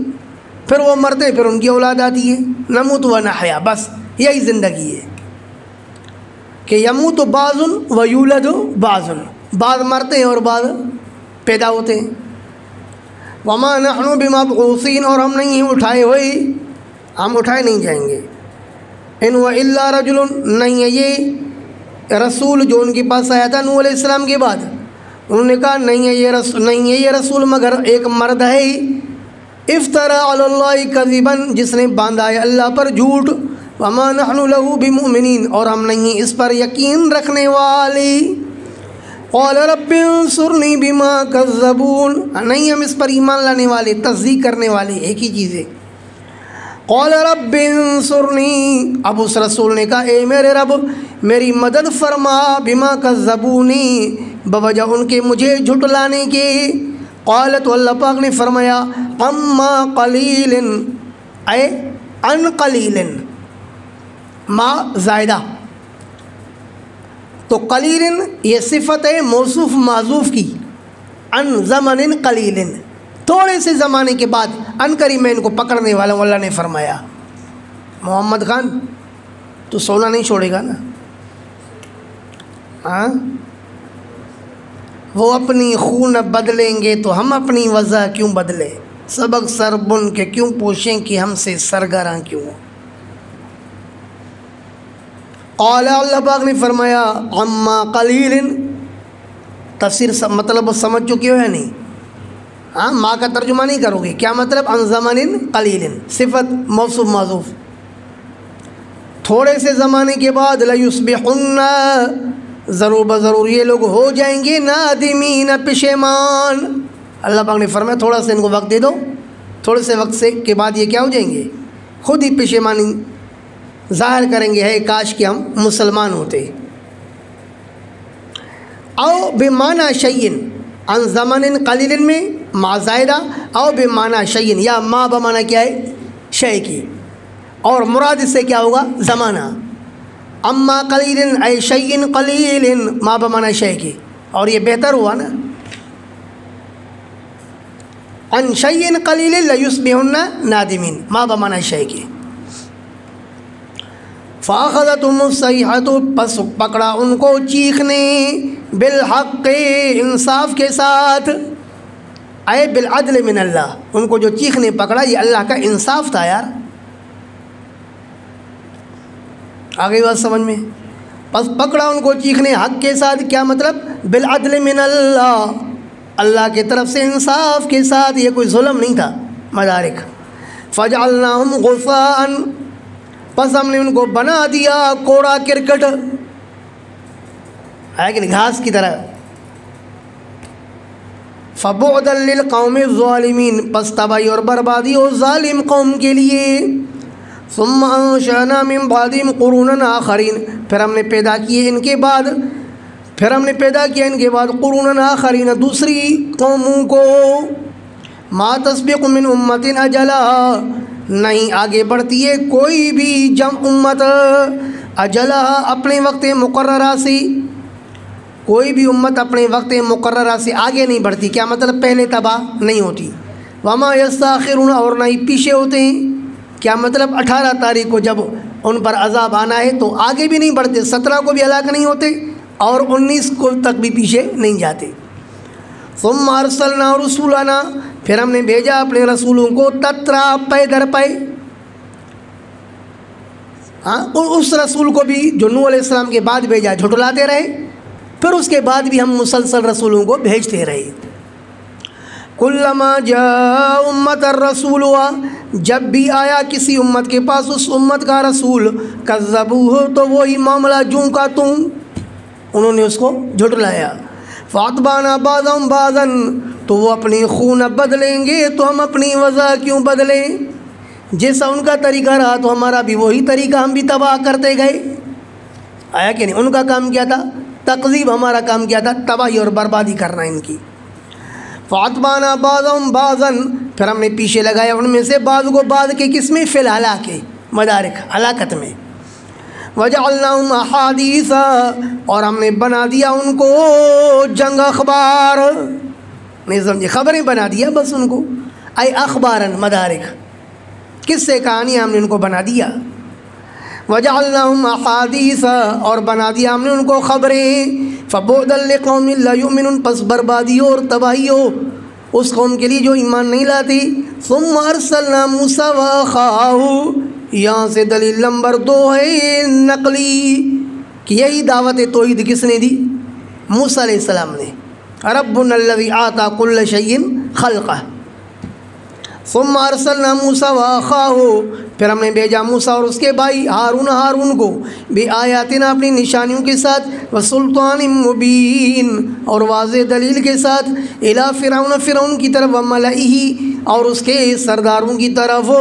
پھر وہ مرتے ہیں پھر ان کی اولاد آتی ہے. نموت و نحیا، بس یہی زندگی ہے کہ یموت بعض و یولد بعض، بعض مرتے ہیں اور بعض پیدا ہوتے ہیں. وما نحن بمبعوثین، اور ہم نہیں ہیں اٹھائے ہوئے، ہم اٹھائے نہیں جائیں گے. ان هو الا رجل، نہیں ہے یہ رسول جو ان کے پاس آیا تھا نوح علیہ السلام کے بعد. انہوں نے کہا نہیں ہے یہ رسول مگر ایک مرد ہے، افترا علی اللہ کذبا، جس نے باندھا ہے اللہ پر جھوٹ. وما نحن له بمؤمنین، اور ہم نہیں اس پر یقین رکھنے والے. قال رب انصرنی بما کذبون، نہیں ہم اس پر ایمان لانے والے، تصدیق کرنے والے، ایک ہی چیز ہے. قال رب انصرنی، اب اس رسول نے کہا اے میرے رب میری مدد فرما، بما کذبونی، بوجہ ان کے مجھے جھٹلانے کے. قال، تو اللہ پاک نے فرمایا اما قلیل، اے ان قلیل، ما زائدہ، تو قلیل یہ صفت ہے موصوف معذوف کی، ان زمن قلیل، تھوڑے سے زمانے کے بعد، ان قریب میں ان کو پکڑنے والا ہوں. اللہ نے فرمایا محمد خان تو سونا نہیں چھوڑے گا نا. ہاں، وہ اپنی خون بدلیں گے تو ہم اپنی وضع کیوں بدلیں، سبق سر بن کے کیوں پوشیں کہ ہم سے سرگراں کیوں. قال، اللہ پاک نے فرمایا اما قلیل، تفسیر مطلب سمجھ چکے ہو یا نہیں؟ ہاں، ماں کا ترجمہ نہیں کرو گے، کیا مطلب؟ ان زمن قلیل، صفت موصوف معذوف، تھوڑے سے زمانے کے بعد لیصبحن، ضرور بضرور یہ لوگ ہو جائیں گے نادمین، پشیمان. اللہ پاک نے فرمایا تھوڑا سا ان کو وقت دے دو، تھوڑے سے وقت سے کے بعد یہ کیا ہو جائیں گے؟ خود ہی پشیمانی ظاہر کریں گے، ہے کاش کہ ہم مسلمان ہوتے. او بمعنی شیئن، ان زمن قلیل میں ما زائدہ، او بمعنی شیئن، یا ما بمعنی کیا ہے؟ شے کی، اور مراد اس سے کیا ہوگا؟ زمانہ. اما قلیل اے شیئن قلیل، ما بمعنی شے کی، اور یہ بہتر ہوا نا. ان شیئن قلیل لیصبحن نادمین، ما بمعنی شے کی. فاخذتهم الصیحۃ، پس پکڑا ان کو چیخ نے، بالحق، انصاف کے ساتھ، اے بالعدل من اللہ، ان کو جو چیخ نے پکڑا یہ اللہ کا انصاف تھا یار. آگے بات سمجھ میں؟ پس پکڑا ان کو چیخ نے حق کے ساتھ، کیا مطلب؟ بالعدل من اللہ، اللہ کی طرف سے انصاف کے ساتھ، یہ کوئی ظلم نہیں تھا. مدارک، فجعلناہم غثاء، پس ہم نے ان کو بنا دیا کوڑا کرکٹ، ہے کہ گھاس کی طرح. فبعدا للقوم الظالمین، پس تباہی اور بربادی ہو ظالم قوم کے لیے. ثم انشأنا من بعدهم قرونا آخرین، پھر ہم نے پیدا کیا ان کے بعد قرونا آخرین، دوسری قوموں کو. ما تسبق من امت اجلہا، نہیں آگے بڑھتی ہے کوئی بھی امت اجلہا اپنے وقت مقررہ سے، کوئی بھی امت اپنے وقت مقررہ سے آگے نہیں بڑھتی. کیا مطلب؟ پہلے تباہ نہیں ہوتی. وما یستاخرون، اور نہ ہی پیچھے ہوتے ہیں. کیا مطلب؟ 18 تاریخ کو جب ان پر عذاب آنا ہے تو آگے بھی نہیں بڑھتے، 17 کو بھی ہلاک نہیں ہوتے اور 19 کو تک بھی پیچھے نہیں جاتے. ثم ارسلنا رسولنا، پھر ہم نے بھیجا اپنے رسولوں کو تترا، پے در پے. اس رسول کو بھی جو نوح علیہ السلام کے بعد بھیجا جھٹلاتے رہے، پھر اس کے بعد بھی ہم مسلسل رسولوں کو بھیجتے رہے. کلما جاء امت الرسول، جب بھی آیا کسی امت کے پاس اس امت کا رسول، کذبوہ، تو وہی معاملہ جوں کا توں، انہوں نے اس کو جھٹلایا. فاتبعنا بعضهم بعضا، تو وہ اپنی خون بدلیں گے تو ہم اپنی وضع کیوں بدلیں؟ جیسا ان کا طریقہ رہا تو ہمارا بھی وہی طریقہ، ہم بھی تباہ کرتے گئے. آیا کہ نہیں؟ ان کا کام کیا تھا؟ تقذیب. ہمارا کام کیا تھا؟ تباہی اور بربادی کرنا ان کی. فاتبعنا بعضهم بعضا، پھر ہم نے پیچھے لگایا ان میں سے بعض کو بعض کے، کس میں؟ فی الہلاک، مدارک ہلاکت میں. وجعلناہم احادیث، اور ہم نے بنا دیا ان کو جنگ اخبار. نہیں سمجھے؟ خبریں بنا دیا بس ان کو. ای اخبارن، مدارک، کس سے کہانی ہم نے ان کو بنا دیا. وجعلناہم احادیث، اور بنا دیا ہم نے ان کو خبریں. فبعدا لقوم لا یؤمنون، پس بربادی اور تباہی ہو اس قوم کے لیے جو ایمان نہیں لاتی. ثم ارسلنا موسیٰ واخاہ، یہاں سے دلیل نمبر 2 ہے نقلی کہ یہی دعوت توحید کس نے دی؟ موسیٰ علیہ السلام نے. ربنا الذی آتا کل شیء خلقہ. ثم ارسلنا موسیٰ واخاہ، پھر ہم نے بھیجا موسیٰ اور اس کے بھائی ہارون کو، بآیاتنا، اپنی نشانیوں کے ساتھ، وسلطان مبین، اور واضح دلیل کے ساتھ، الی فرعون کی طرف، وملئہ، اور اس کے سرداروں کی طرف،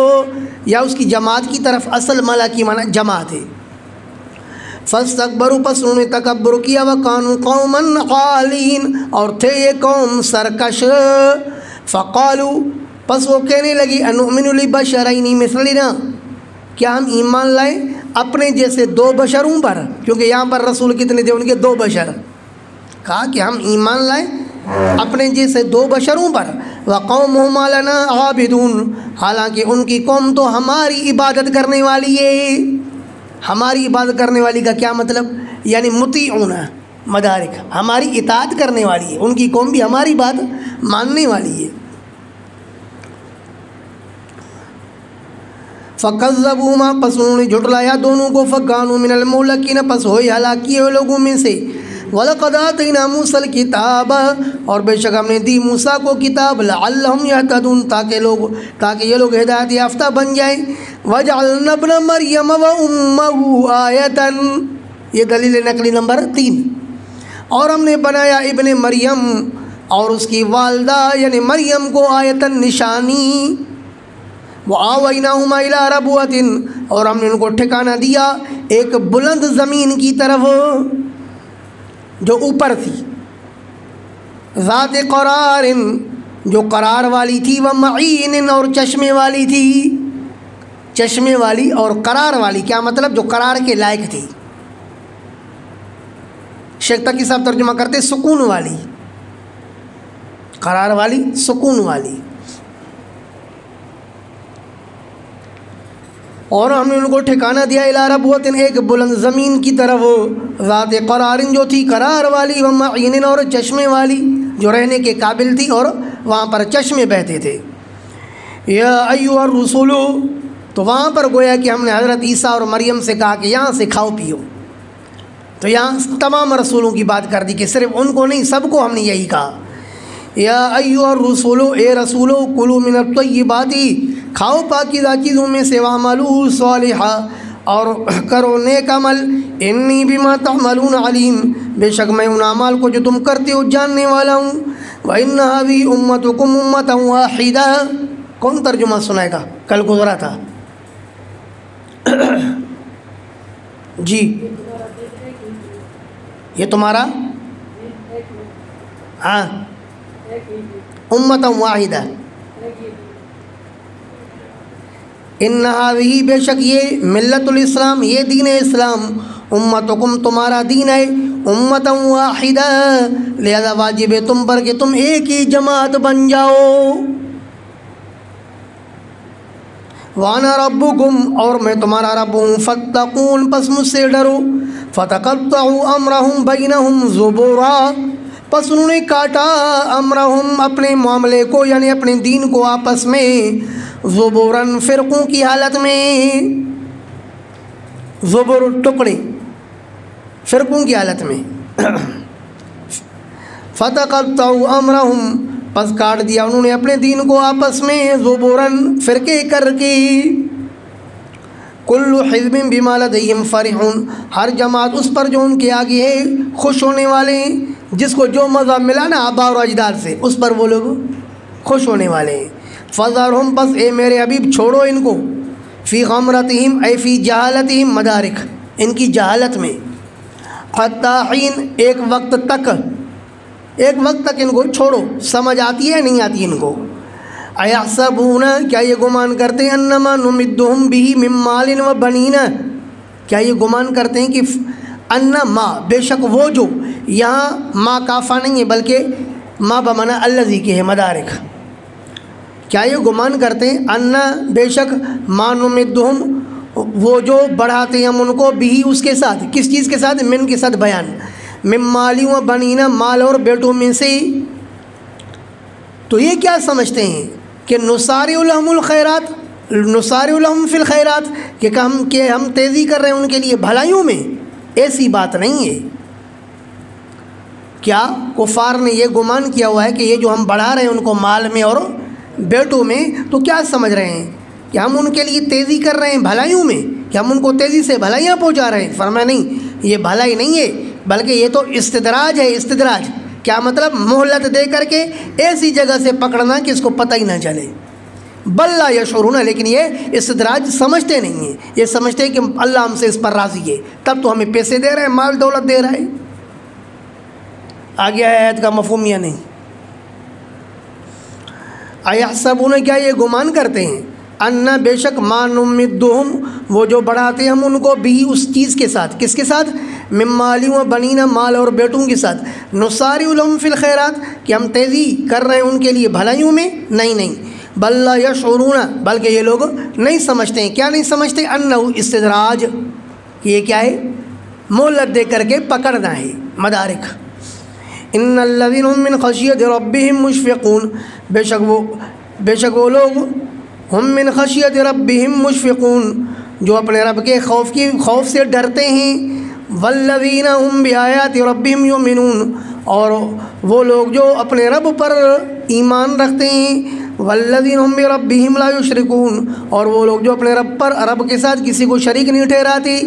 یا اس کی جماعت کی طرف. اصل ملا کی معنی جماعت ہے. فاستکبروا، پس انہوں نے تکبر کیا، وکانوا قوما عالین، اور تھے یہ قوم سرکش. فقالوا، پس وہ کہنے لگی، انؤمن لبشرین مثلنا، کیا ہم ایمان لائیں اپنے جیسے 2 بشروں پر؟ کیونکہ یہاں پر رسول کتنے تھے ان کے؟ 2 بشر. کہا کہ ہم ایمان لائیں اپنے جیسے 2 بشروں پر. وقومہم لنا عابدون، حالانکہ ان کی قوم تو ہماری عبادت کرنے والی ہے. ہماری عبادت کرنے والی کا کیا مطلب؟ یعنی مطیعون، مدارک، ہماری اطاعت کرنے والی ہے. ان کی قوم بھی ہماری بات ماننے والی ہے. فکذبوہما، پس انہوں نے جھٹلایا دونوں کو. فکانوا من المہلکین، پس ہوئے ہلاک کیے ہوئے لوگوں میں سے. وَلَقَدْ آتَيْنَا مُوسَى الْكِتَابَ، اور بے شک ہم نے دی موسیٰ کو کتاب، لَعَلَّهُمْ يَهْتَدُونَ، تاکہ یہ لوگ ہدایت یافتہ بن جائیں. وَجَعَلْنَا ابْنَ مَرْيَمَ وَأُمَّهُ آیَةً، یہ دلیل نقلی نمبر 3. اور ہم نے بنایا ابن مریم اور اس کی والدہ یعنی مریم کو آیتاً، نشانی. وَآوَيْنَاهُمَا إِلَىٰ رَبْوَةٍ، اور ہم نے ان کو ٹھکانہ دیا ایک بلند زمین کی طرف جو اوپر تھی. ذات قرار، جو قرار والی تھی. ومعین، اور چشمے والی تھی. چشمے والی اور قرار والی کیا مطلب؟ جو قرار کے لائق تھی. شیخ تقی صاحب ترجمہ کرتے سکون والی، قرار والی، سکون والی. اور ہم نے ان کو ٹھکانہ دیا الی ربوۃ، ایک بلند زمین کی طرف. ذات قرار، جو تھی قرار والی. ومعین، اور چشمے والی، جو رہنے کے قابل تھی اور وہاں پر چشمے بہتے تھے. یا ایھا الرسول، تو وہاں پر گویا کہ ہم نے حضرت عیسیٰ اور مریم سے کہا کہ یہاں سے کھاؤ پیو. تو یہاں تمام رسولوں کی بات کر دی کہ صرف ان کو نہیں، سب کو ہم نے یہی کہا. یا ایھا الرسول، اے رسولو، کلوا من الطیبات، کھاؤ پاکیزہ چیزوں میں سے. واعملوا صالحا، اور کرو نیک عمل، انی بما تعملون علیم، بے شک میں ان اعمال کو جو تم کرتے ہو جاننے والا ہوں۔ وَإِنَّ هَذِهِ أُمَّتُكُمْ أُمَّةً وَاحِدَةً، کون ترجمہ سنائے گا؟ کل گزرا تھا جی، یہ تمہارا ہاں امۃ واحدہ، ان هذه، بے شک یہ ملت الاسلام، یہ دین اسلام، امتکم تمہارا دین ہے، امۃ واحدہ، لہذا واجب ہے تم پر کہ تم ایک ہی جماعت بن جاؤ۔ وانا ربکم، اور میں تمہارا رب ہوں، فاتقون، پس مجھ سے ڈرو، فتقطعوا امرهم بینہم زبورا، پس انہوں نے کاٹا امرہم، اپنے معاملے کو یعنی اپنے دین کو آپس میں، زبوراً، فرقوں کی حالت میں، زبور ٹکڑے، فرقوں کی حالت میں، فتقطعوا امرہم، پس کاٹ دیا انہوں نے اپنے دین کو آپس میں، زبوراً، فرقے کر کے، کل حزب بما لدیہم فرحون، ہر جماعت اس پر جو ان کے آگے ہے خوش ہونے والے ہیں، جس کو جو مزہ ملا نا آباء اور اجداد سے، اس پر وہ لوگ خوش ہونے والے ہیں۔ فذرہم، بس اے میرے حبیب چھوڑو ان کو، فی غمرتہم، اے فی جہالتہم، مدارک، ان کی جہالت میں، حتی حین، ایک وقت تک، ایک وقت تک ان کو چھوڑو، سمجھ آتی ہے نہیں آتی ان کو۔ ایحسبون، کیا یہ گمان کرتے ہیں، انما نمدہم بہ من مال و بنین، کیا یہ گمان کرتے ہیں کہ انما، بے شک وہ جو، یہاں ما کافہ نہیں ہے بلکہ ما بمعنی الذی کے ہے، مدارک، کیا یہ گمان کرتے ہیں، انا، بے شک، ما نمدہم، وہ جو بڑھاتے ہیں ہم ان کو، بھی اس کے ساتھ، کس چیز کے ساتھ، من کے ساتھ بیان، من مالی و بنینا، مال اور بیٹوں میں سے، تو یہ کیا سمجھتے ہیں کہ نسارع لہم الخیرات، نسارع لہم فی الخیرات، کہ ہم تیزی کر رہے ہیں ان کے لیے بھلائیوں میں، ایسی بات نہیں ہے۔ کیا کفار نے یہ گمان کیا ہوا ہے کہ یہ جو ہم بڑھا رہے ہیں ان کو مال میں اور بیٹوں میں، تو کیا سمجھ رہے ہیں کہ ہم ان کے لیے تیزی کر رہے ہیں بھلائیوں میں، کہ ہم ان کو تیزی سے بھلائیاں پہنچا رہے ہیں؟ فرمایا نہیں، یہ بھلائی نہیں ہے، بلکہ یہ تو استدراج ہے۔ استدراج کیا مطلب؟ مہلت دے کر کے ایسی جگہ سے پکڑنا کہ اس کو پتہ ہی نہ چلے، بل لا یشعرون، لیکن یہ استدراج سمجھتے نہیں ہیں، یہ سمجھتے ہیں کہ اللہ ہم سے اس پر راضی ہے، تب تو ہمیں پیسے دے رہے ہیں، مال دولت دے رہے ہیں۔ آگے آیت کا مفہوم یہ نہیں، ایحسبون، کیا یہ گمان کرتے ہیں، ان، بے شک، ما نمدہم، وہ جو بڑھاتے ہیں ہم ان کو، بھی اس چیز کے ساتھ، کس کے ساتھ، من مالی و بنینا، مال اور بیٹوں کے ساتھ، نسارع لہم فی الخیرات، کہ ہم تیزی کر رہے ہیں ان کے لیے بھلائیوں میں، نہیں نہیں، بل لا یشعرون، بلکہ یہ لوگ نہیں سمجھتے ہیں، کیا نہیں سمجھتے، انہ استدراج، کہ یہ کیا ہے، مہلت دے کر کے پکڑنا ہے، مدارک۔ ان الذین هم من خشیۃ ربهم مشفقون، بے شک وہ لوگ، ہم من خشیۃ ربهم مشفقون، جو اپنے رب کے خوف سے ڈرتے ہیں، والذین هم بآیات ربهم یؤمنون، اور وہ لوگ جو اپنے رب پر ایمان رکھتے ہیں، والذین هم بربهم لا یشرکون، اور وہ لوگ جو اپنے رب کے ساتھ کسی کو شریک نہیں ٹھہراتے،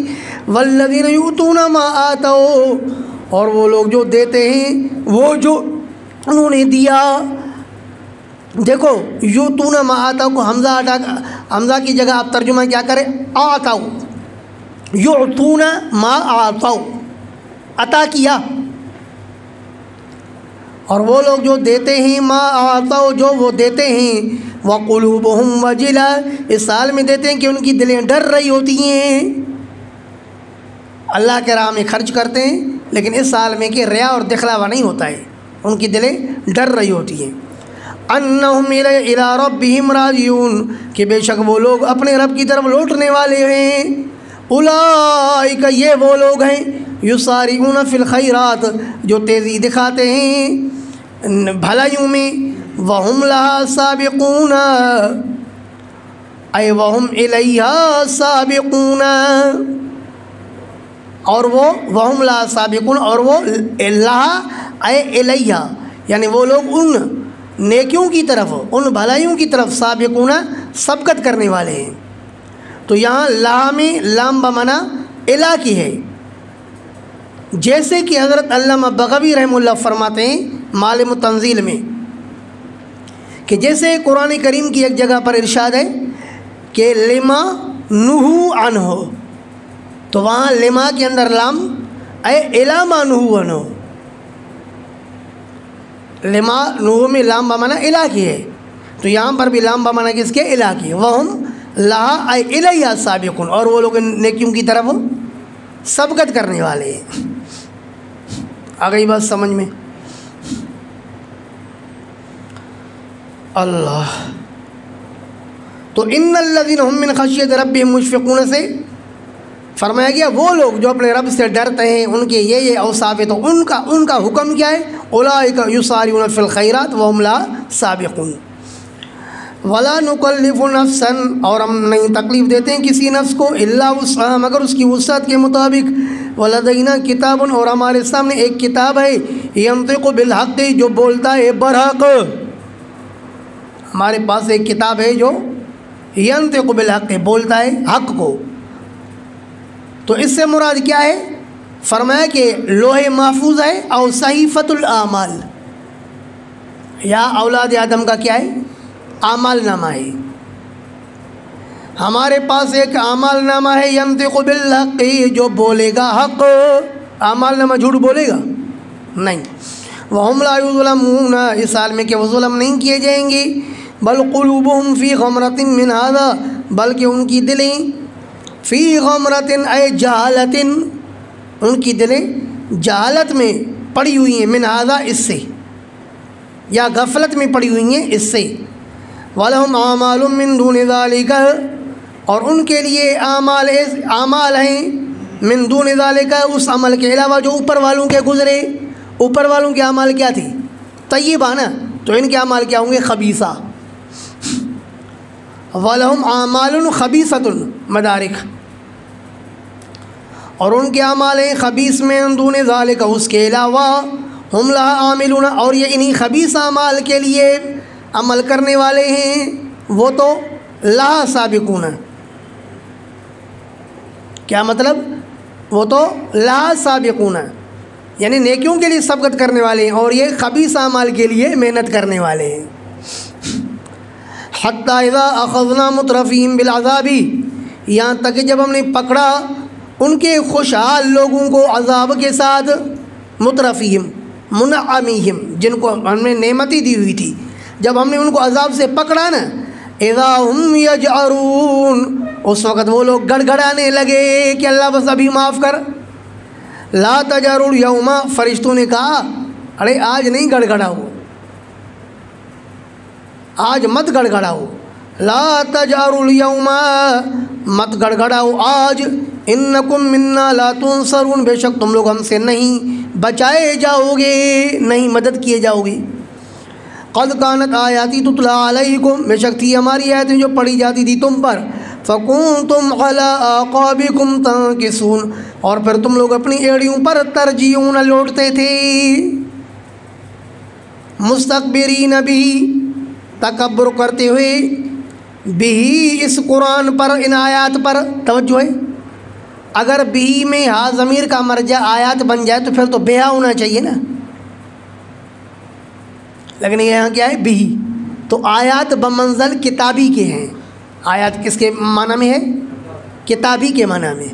والذین یؤتون ما آتوا، اور وہ لوگ جو دیتے ہیں وہ جو انہوں نے دیا۔ دیکھو، یؤتون ما آتوا کو حمزہ کی جگہ آپ ترجمہ کیا کریں، آتوا، یعطون ما آتوا، عطا کیا، اور وہ لوگ جو دیتے ہیں، ما آتوا، جو وہ دیتے ہیں، وقلوبہم وجلہ، اس حال میں دیتے ہیں کہ ان کی دلیں ڈر رہی ہوتی ہیں، اللہ کے راہ میں خرچ کرتے ہیں لیکن اس حال میں کہ ریا اور دکھلاوا نہیں ہوتا ہے، ان کی دلیں ڈر رہی ہوتی ہیں۔ انہم الی ربہم راجعون، کہ بے شک وہ لوگ اپنے رب کی طرف لوٹنے والے ہیں۔ اولئک، یہ وہ لوگ ہیں، یسارعون فی الخیرات، جو تیزی دکھاتے ہیں بھلائیوں میں، وہم لہا سابقون، اے وہم الیہا سابقون، اور وہ وہم لہا سابقون، اور وہ لہا اے الیہا، یعنی وہ لوگ ان نیکیوں کی طرف، ان بھلائیوں کی طرف، سابقون، سبقت کرنے والے ہیں۔ تو یہاں لا میں لام بمانا الا کی ہے، جیسے کہ حضرت علامہ بغوی رحمہ اللہ فرماتے ہیں معالم التنزیل میں کہ جیسے قرآن کریم کی ایک جگہ پر ارشاد ہے کہ لما نہو عنہ، تو وہاں لما کے اندر لام اے الا ما نہو عنہ، لما نہو میں لام بمانا الا کی ہے، تو یہاں پر بھی لام بمانا کس کے؟ الا کی۔ وہم لہا اے الیہا سابقون، اور وہ لوگ نیکیوں کی طرف سبقت کرنے والے ہیں۔ آ گئی بات سمجھ میں؟ اللہ، تو ان الذین هم من خشیۃ ربهم مشفقون سے فرمایا گیا وہ لوگ جو اپنے رب سے ڈرتے ہیں، ان کے یہ اوصاف ہے، تو ان کا حکم کیا ہے؟ اولئک یسارعون فی الخیرات وهم لا سابقون۔ ولا نکلف نفسا، اور ہم نہیں تکلیف دیتے ہیں کسی نفس کو، الا وسعها، مگر اس کی وسعت کے مطابق، ولدینا کتاب، اور ہمارے سامنے ایک کتاب ہے، ینطق بالحق، جو بولتا ہے برحق، ہمارے پاس ایک کتاب ہے جو ینطق بالحق، بولتا ہے حق کو۔ تو اس سے مراد کیا ہے؟ فرمایا کہ لوح محفوظ ہے، اور صحیفۃ الاعمال، یا اولاد آدم کا کیا ہے؟ اعمال نامہ ہے۔ ہمارے پاس ایک اعمال نامہ ہے، ینطق بالحق، جو بولے گا حق۔ اعمال نامہ جھوٹ بولے گا نہیں۔ وہم لا یظلمون، اس حال میں کہ وہ ظلم نہیں کیے جائیں گے۔ بل قلوبہم فی غمرۃ من ھذا، بلکہ ان کی دلیں فی غمرۃ اے جہالت، ان کی دلیں جہالت میں پڑی ہوئی ہیں، من ھذا، اس سے، یا غفلت میں پڑی ہوئی ہیں اس سے۔ وَلَهُمْ أَعْمَالٌ مِّن دُونِ ذَلِكَ، اور ان کے لیے اعمال ہیں، من دون ذالک، اس عمل کے علاوہ جو اوپر والوں کے گزرے۔ اوپر والوں کے اعمال کیا تھی؟ طیبہ نا، تو ان کے اعمال کیا ہوں گے؟ خبیثہ۔ وَلَهُمْ أَعْمَالٌ خَبِيثَةٌ، مدارک، اور ان کے اعمال ہیں خبیث میں، من دون ذالک، اس کے علاوہ، ہم لہا عاملون، اور یہ انہی خبیث اعمال کے لیے عمل کرنے والے ہیں، وہ تو لہا سابقون، کیا مطلب؟ وہ تو لہا سابقون، یعنی نیکیوں کے لیے سبقت کرنے والے ہیں، اور یہ خبیث اعمال کے لیے محنت کرنے والے ہیں۔ حتی اذا اخذنا مترفیہم بالعذاب، یہاں تک کہ جب ہم نے پکڑا ان کے خوشحال لوگوں کو عذاب کے ساتھ، مترفیہم منعمیہم، جن کو ہم نے نعمتیں دی ہوئی تھی، جب ہم نے ان کو عذاب سے پکڑا نا، اذا ہم یجعرون، اس وقت وہ لوگ گڑ گڑانے لگے کہ اللہ بس ابھی معاف کر۔ لا تجاروا اليوم، فرشتوں نے کہا ارے آج نہیں گڑ گڑاؤ، آج مت گڑ گڑاؤ، لا تجاروا اليوم، مت گڑ گڑاؤ آج، انکم منا لا تنصرون، بے شک تم لوگ ہم سے نہیں بچائے جاؤ گے، نہیں مدد کیے جاؤ گے۔ قد کانت آیاتی تتلی علیکم، بے شک تھی ہماری آیتیں جو پڑھی جاتی تھی تم پر، فکنتم علی اعقابکم تنکسون، اور پھر تم لوگ اپنی ایڑیوں پر ترجیعون، لوٹتے تھے، مستکبرین بھی، تکبر کرتے ہوئے، بھی، اس قرآن پر، ان آیات پر۔ توجہ ہے، اگر بھی میں ہا ضمیر کا مرجع آیات بن جائے تو پھر تو بہا ہونا چاہیے نا، لیکن یہاں کیا ہے؟ بھی، تو آیات بمنزل کتابی کے ہیں۔ آیات کس کے معنی میں ہے؟ کتابی کے معنی میں،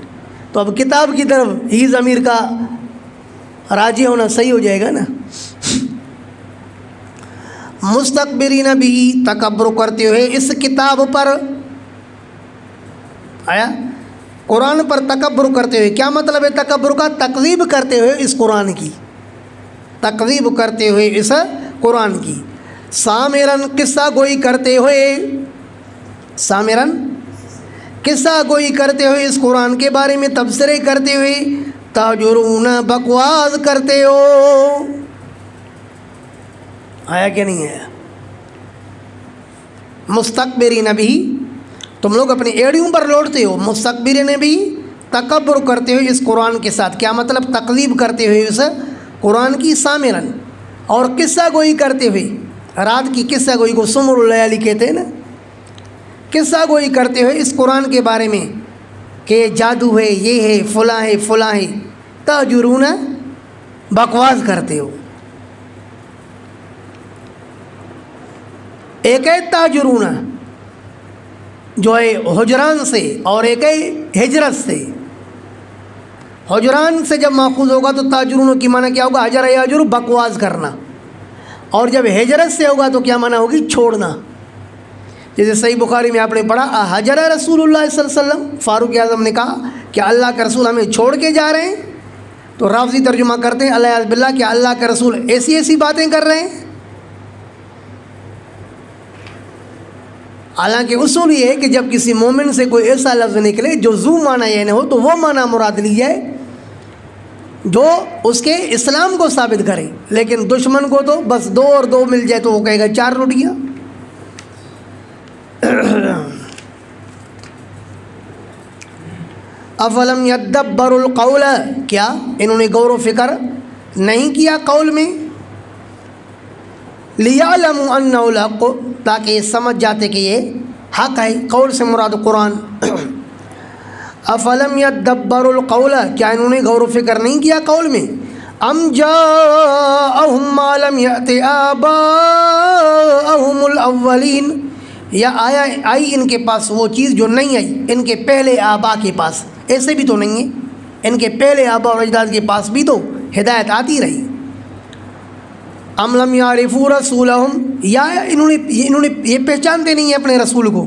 تو اب کتاب کی طرف ہی ضمیر کا راجع ہونا صحیح ہو جائے گا نا۔ مستکبرین بھی، تکبر کرتے ہوئے، اس کتاب پر، آیا قرآن پر تکبر کرتے ہوئے، کیا مطلب ہے تکبر کا؟ تکذیب کرتے ہوئے اس قرآن کی، تکذیب کرتے ہوئے اس قرآن کی، سامرن، قصہ گوئی کرتے ہوئے، سامرن، قصہ گوئی کرتے ہوئے اس قرآن کے بارے میں تبصرے کرتے ہوئے، تاجرون، بکواس کرتے ہو۔ آیا کہ نہیں آیا؟ مستکبرین بھی، تم لوگ اپنی ایڑیوں پر لوٹتے ہو، مستکبرین بھی، تکبر کرتے ہوئے اس قرآن کے ساتھ، کیا مطلب؟ تکذیب کرتے ہوئے اس قرآن کی، سامرن، اور قصہ گوئی کرتے ہوئے، رات کی قصہ گوئی کو سمر اللیالی کہتے ہیں نا، قصہ گوئی کرتے ہوئے اس قرآن کے بارے میں کہ یہ جادو ہے، یہ ہے، فلاں ہے، فلاں ہے، تاجرون، بکواس کرتے ہو۔ ایک ہے تاجرون جو ہے حجران سے، اور ایک ہے ہجرت سے۔ حجران سے جب ماخوذ ہوگا تو تاجرون کی معنی کیا ہوگا؟ حجر یاجر، بکواس کرنا، اور جب ہجرت سے ہوگا تو کیا معنی ہوگی؟ چھوڑنا۔ جیسے صحیح بخاری میں آپ نے پڑھا حجر رسول اللہ صلی اللہ علیہ وسلم، فاروق اعظم نے کہا کہ اللہ کا رسول ہمیں چھوڑ کے جا رہے ہیں، تو رافضی ترجمہ کرتے ہیں اللہ باللہ کہ اللہ کا رسول ایسی ایسی باتیں کر رہے ہیں۔ حالانکہ اصول یہ ہے کہ جب کسی مومن سے کوئی ایسا لفظ نکلے جو ذو معنی یہ نہ ہو تو وہ معنی مراد لی جائے جو اس کے اسلام کو ثابت کرے، لیکن دشمن کو تو بس دو اور دو مل جائے تو وہ کہے گا 4 روٹیاں۔ افلم یدبر القول، کیا انہوں نے غور و فکر نہیں کیا قول میں؟ لیعلموا انہ الحق، تاکہ یہ سمجھ جاتے کہ یہ حق ہے۔ قول سے مراد قرآن۔ افلم یدبر القول، کیا انہوں نے غور و فکر نہیں کیا قول میں؟ ام جاءہم ما لم یأت آباءہم الاولین، یا آئی ان کے پاس وہ چیز جو نہیں آئی ان کے پہلے آبا کے پاس؟ ایسے بھی تو نہیں ہے، ان کے پہلے آبا اور اجداد کے پاس بھی تو ہدایت آتی رہی۔ ام لم یعرفوا رسولہم، یا انہوں نے یہ پہچانتے نہیں ہیں اپنے رسول کو،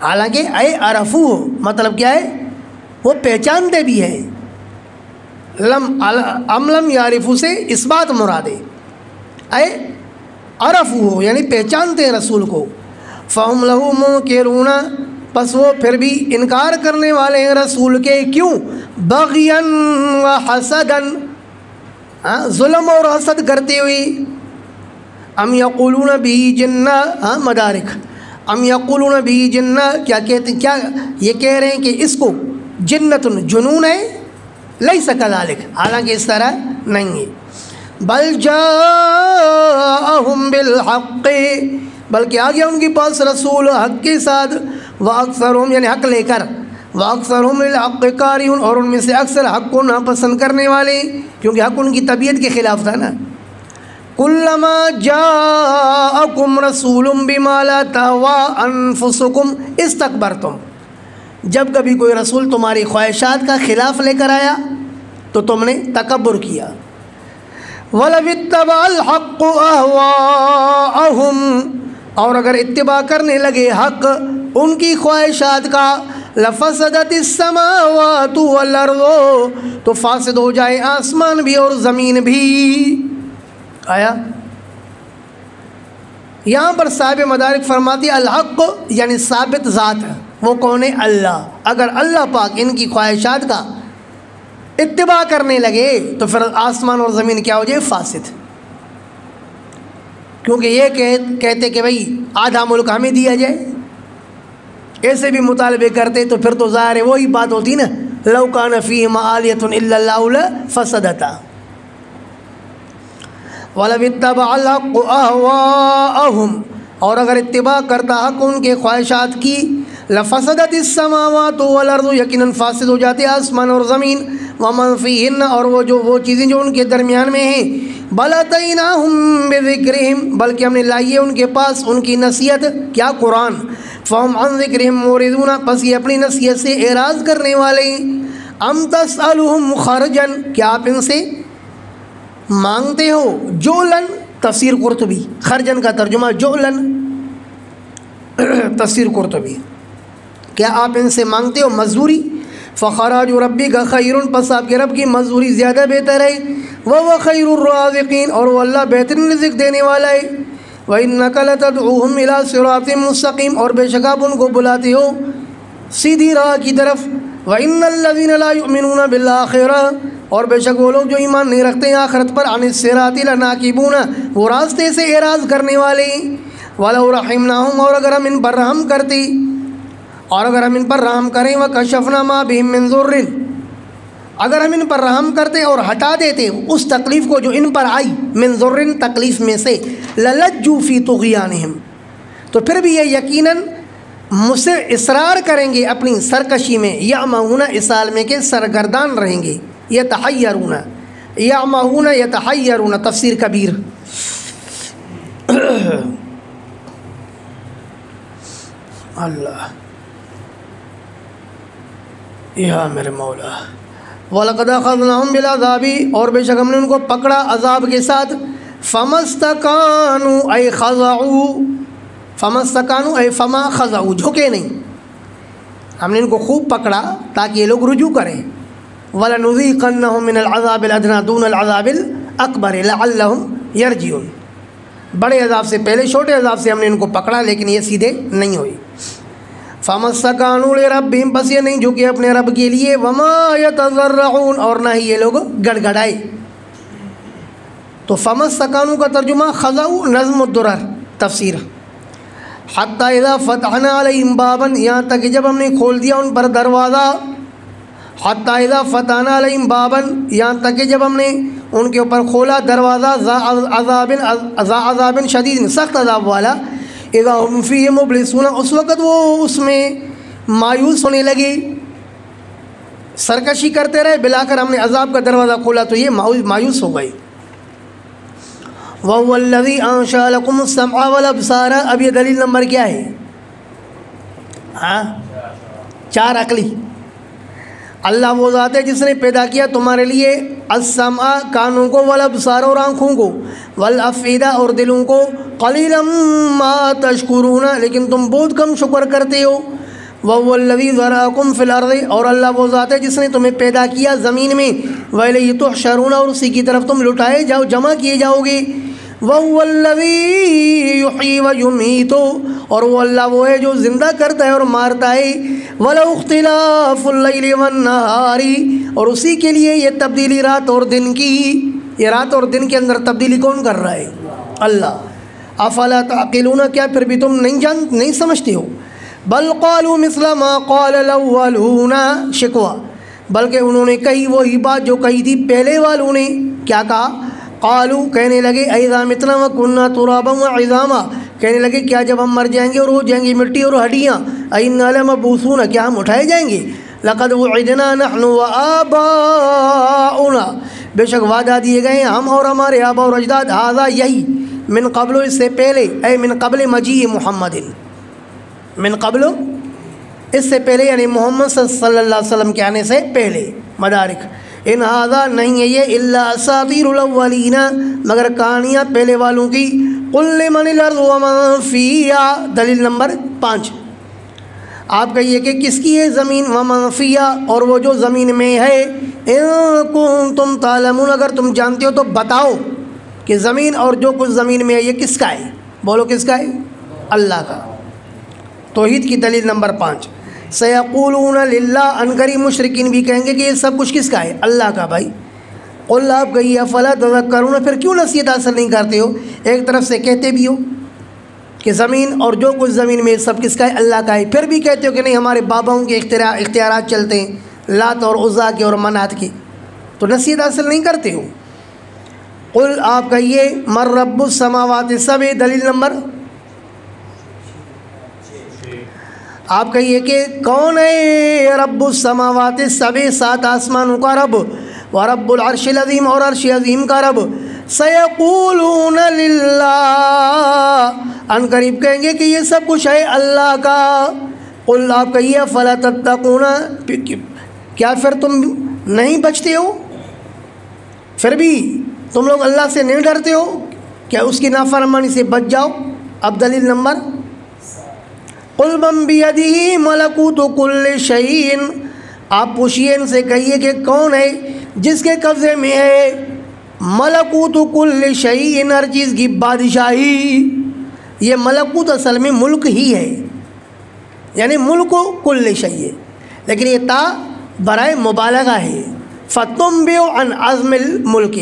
حالانکہ اے عرفو مطلب کیا ہے؟ وہ پہچانتے بھی ہیں۔ ام لم یعرفوا سے اس بات مراد ہے، اے عرفو یعنی پہچانتے ہیں رسول کو۔ فہم لہو منکرون، پس وہ پھر بھی انکار کرنے والے ہیں رسول کے، کیوں؟ بغیاً و حسداً، ظلم اور حسد کرتے ہوئے۔ ام یقولون بھی جنہ، مدارک، ام یقولون بھی جنہ، کیا کہتے، کیا یہ کہہ رہے ہیں کہ اس کو جنت جنون ہے؟ لیس کذالک، حالانکہ اس طرح نہیں ہے۔ بل جاءہم بالحق، بلکہ آ گیا ان کے پاس رسول حق کے ساتھ، واکثرہم یعنی حق لے کر، واکثرہم للحق کارہون، اور ان میں سے اکثر حق کو ناپسند کرنے والے، کیونکہ حق ان کی طبیعت کے خلاف تھا نا۔ کلما جاءکم رسول بما لا تہوی انفسکم استکبرتم، جب کبھی کوئی رسول تمہاری خواہشات کا خلاف لے کر آیا تو تم نے تکبر کیا۔ وَلَوِ اتَّبَعَ الْحَقُّ أَهْوَاءَهُمْ، اور اگر اتباع کرنے لگے حق ان کی خواہشات کا، لَفَسَدَتِ السَّمَاوَاتُ وَالْأَرْضُ، تو فاسد ہو جائے آسمان بھی اور زمین بھی۔ آیا یہاں پر صاحب مدارک فرماتی الحق یعنی ثابت ذات ہے، وہ کون ہے؟ اللہ۔ اگر اللہ پاک ان کی خواہشات کا اتباع کرنے لگے تو پھر آسمان اور زمین کیا ہو جائے؟ فاسد۔ کیونکہ یہ کہتے کہ بھئی آدھا ملک ہمیں دیا جائے، ایسے بھی مطالبے کرتے تو پھر تو ظاہر ہے وہی بات ہوتی نا، لو کان فیہما آلیۃ الا اللہ لفسدتا۔ وَلَوِ اتَّبَعَ الْحَقُّ أَهْوَاءَهُمْ، اور اگر اتباع کرتا حق ان کے خواہشات کی، لَفَسَدَتِ السَّمَاوَاتُ وَالْأَرْضُ، یقیناً فاسد ہو جاتے آسمان اور زمین، وَمَنْ فِيهِنَّ، اور وہ چیزیں جو ان کے درمیان میں ہیں، بَلْ أَتَيْنَاهُمْ بِذِكْرِهِمْ، بلکہ ہم نے لائی ہے ان کے پاس ان کی نصیحت، کیا؟ قرآن، فَهُمْ عَنْ ذِكْرِهِمْ مُعْرِضُونَ، پس یہ اپنی نصیحت سے اعراض کرنے والے۔ أَمْ تَسْأَلُهُمْ خَرْجًا، کیا آپ ان سے مانگتے ہو؟ جولن، تفسیر قرطبی، خرجن کا ترجمہ جولن، تفسیر قرطبی، کیا آپ ان سے مانگتے ہو مزدوری؟ فخراج ربک خیر، پس آپ کے رب کی مزدوری زیادہ بہتر ہے، وهو خیر الرازقین، اور وہ اللہ بہترین رزق دینے والا ہے۔ وَإِنَّكَ لَتَدْعُوهُمْ إِلَىٰ صِرَاطٍ مُّسْتَقِيمٍ، اور بے شک آپ ان کو بلاتے ہو سیدھی راہ کی طرف۔ وَإِنَّ الَّذِينَ لَا يُؤْمِنُونَ بِالْآخِرَةِ، اور بے شک وہ لوگ جو ایمان نہیں رکھتے ہیں آخرت پر، عَنِ الصِّرَاطِ لَنَاكِبُونَ، وہ راستے سے اعراض کرنے والے۔ وَلَوْ رَحِمْنَاهُمْ، اور اگر ہم ان پر رحم کرتے، اور اگر ہم ان پر رحم کریں، وَكَشَفْنَا مَا بِهِم مِّن ضُرٍّ، اگر ہم ان پر رحم کرتے اور ہٹا دیتے اس تکلیف کو جو ان پر آئی، من ضرٍ تکلیف میں سے، لَلَجُّوا فِي طُغْيَانِهِمْ، تو پھر بھی یہ یقیناً مجھ سے اصرار کریں گے اپنی سرکشی میں، یعمہون اسال میں کہ سرگردان رہیں گے، یتحیرون، یعمہون یتحیرون، تفسیر کبیر۔ اللہ یا میرے مولا، وَلَقَدْ أَخَذْنَاهُمْ بِالْعَذَابِ، اور بے شک ہم نے ان کو پکڑا عذاب کے ساتھ، فَمَسْتَكَانُوا أَيْ خَضَعُوا، فَمَسْتَكَانُوا أَيْ فَمَا خَضَعُوا، جھکے نہیں، ہم نے ان کو خوب پکڑا تاکہ یہ لوگ رجوع کریں، وَلَنُذِيقَنَّهُم مِّنَ الْعَذَابِ الْأَدْنَىٰ دُونَ الْعَذَابِ الْأَكْبَرِ لَعَلَّهُمْ يَرْجِعُونَ، بڑے عذاب سے پہلے چھوٹے عذاب سے ہم نے ان کو پکڑا لیکن یہ سیدھے نہیں ہوئی۔ فَمَسْتَكَانُوا لِرَبِّهِمْ، بس یہ نہیں جھکے اپنے رب کے لیے، وَمَا يَتَضَرَّعُونَ، اور نہ ہی یہ لوگ گڑ گڑائے۔ تو فَمَسْتَكَانُوا کا ترجمہ خضعوا، نظم الدرر تفسیر، حَتَّى إِذَا فَتَحْنَا عَلَيْهِمْ بَابًا، یہاں تک کہ جب ہم نے کھول دیا ان پر دروازہ، حَتَّى إِذَا فَتَحْنَا عَلَيْهِمْ بَابًا، یہاں تک کہ جب ہم نے ان کے اوپر کھولا دروازہ، ذا عذاب شدید، سخت عذاب والا، اذا هم فیہ مبلسون، اس وقت وہ اس میں مایوس ہونے لگے، سرکشی کرتے رہے، بلا کر ہم نے عذاب کا دروازہ کھولا تو یہ مایوس ہو گئے۔ وَهُوَ الَّذِي أَنشَأَ لَكُمُ السَّمْعَ وَالْأَبْصَارَ، اب یہ دلیل نمبر کیا ہے؟ ہاں 4 عقلی۔ اللہ وہ ذات ہے جس نے پیدا کیا تمہارے لیے السمع کانوں کو، والابصار اور آنکھوں کو، والافئدہ اور دلوں کو، قلیلا ما تشکرون لیکن تم بہت کم شکر کرتے ہو۔ وَهُوَ الَّذِي ذَرَأَكُمْ فِي الْأَرْضِ، اور اللہ وہ ذات ہے جس نے تمہیں پیدا کیا زمین میں، وَإِلَيْهِ تُحْشَرُونَ اور اسی کی طرف تم لٹائے جاؤ، جمع کیے جاؤ گے۔ وَهُوَ الَّذِي يُحْيِي وَيُمِيتُ، اور وہ اللہ وہ ہے جو زندہ کرتا ہے اور مارتا ہے۔ وَلَهُ اخْتِلَافُ اللَّيْلِ وَالنَّهَارِ، اور اسی کے لیے یہ تبدیلی رات اور دن کی، یہ رات اور دن کے اندر تبدیلی کون کر رہا ہے؟ اللہ۔ افلا تعقلون، کیا پھر بھی تم نہیں سمجھتے ہو؟ بل قالوا مثل ما قال الاولون، شکوہ، بلکہ انہوں نے کہی وہی بات جو کہی تھی پہلے والوں نے۔ کیا کہا؟ قالوا، کہنے لگے، اذا متنا وكنا ترابا وعظاما، کہنے لگے کیا جب ہم مر جائیں گے اور ہو جائیں گے مٹی اور ہڈیاں، انا لمبعوثون، کیا ہم اٹھائے جائیں گے؟ لقد وعدنا نحن وآباؤنا، بے شک وعدہ دیے گئے ہیں ہم اور ہمارے آبا اور اجداد، ھذا یہی، من قبل، اس سے پہلے، اے من قبل مجیء محمد، من قبل اس سے پہلے یعنی محمد صلی اللہ علیہ وسلم کے آنے سے پہلے۔ مدارک، ان ھذا نہیں ہے یہ الا اساطیر الاولین، مگر کہانیاں پہلے والوں کی۔ قل لمن الارض ومن فیہا، دلیل نمبر 5، آپ کہیے کہ کس کی ہے زمین، ومن فیہا، اور وہ جو زمین میں ہے، ان کنتم تعلمون، اگر تم جانتے ہو تو بتاؤ کہ زمین اور جو کچھ زمین میں ہے یہ کس کا ہے؟ بولو کس کا ہے؟ اللہ کا۔ توحید کی دلیل نمبر 5، سیقولون للہ، عنقریب مشرکین بھی کہیں گے کہ یہ سب کچھ کس کا ہے؟ اللہ کا۔ بھائی قل، آپ کہیے افلا تذکرون، پھر کیوں نصیحت حاصل نہیں کرتے ہو؟ ایک طرف سے کہتے بھی ہو کہ زمین اور جو کچھ زمین میں سب کس کا ہے؟ اللہ کا ہے، پھر بھی کہتے ہو کہ نہیں ہمارے باباؤں کے اختیارات چلتے ہیں، لات اور عزا کے اور منات کے، تو نصیحت حاصل نہیں کرتے ہو۔ قل، آپ کہیے من رب السماوات السبع، دلیل نمبر، آپ کہیے کہ کون ہے رب السماوات السبع، 7 آسمانوں کا رب، ورب العرش العظیم، اور عرش عظیم کا رب۔ سیقولون للہ، ان قریب کہیں گے کہ یہ سب کچھ ہے اللہ کا۔ قل، آپ کہیے فلا تتقون، کیا پھر تم نہیں بچتے ہو؟ پھر بھی تم لوگ اللہ سے نہیں ڈرتے ہو؟ کیا اس کی نافرمانی سے بچ جاؤ؟ اب دلیل نمبر، قل من بیدہ ملکوت کل شیء، آپ پوچھئے ان سے کہیے کہ کون ہے جس کے قبضے میں ہے ملکوت کل شیء، ہر چیز کی بادشاہی۔ یہ ملکوت اصل میں ملک ہی ہے، یعنی ملک کل شیء، لیکن یہ تا برائے مبالغہ ہے، فتنبئ عن عظم الملک،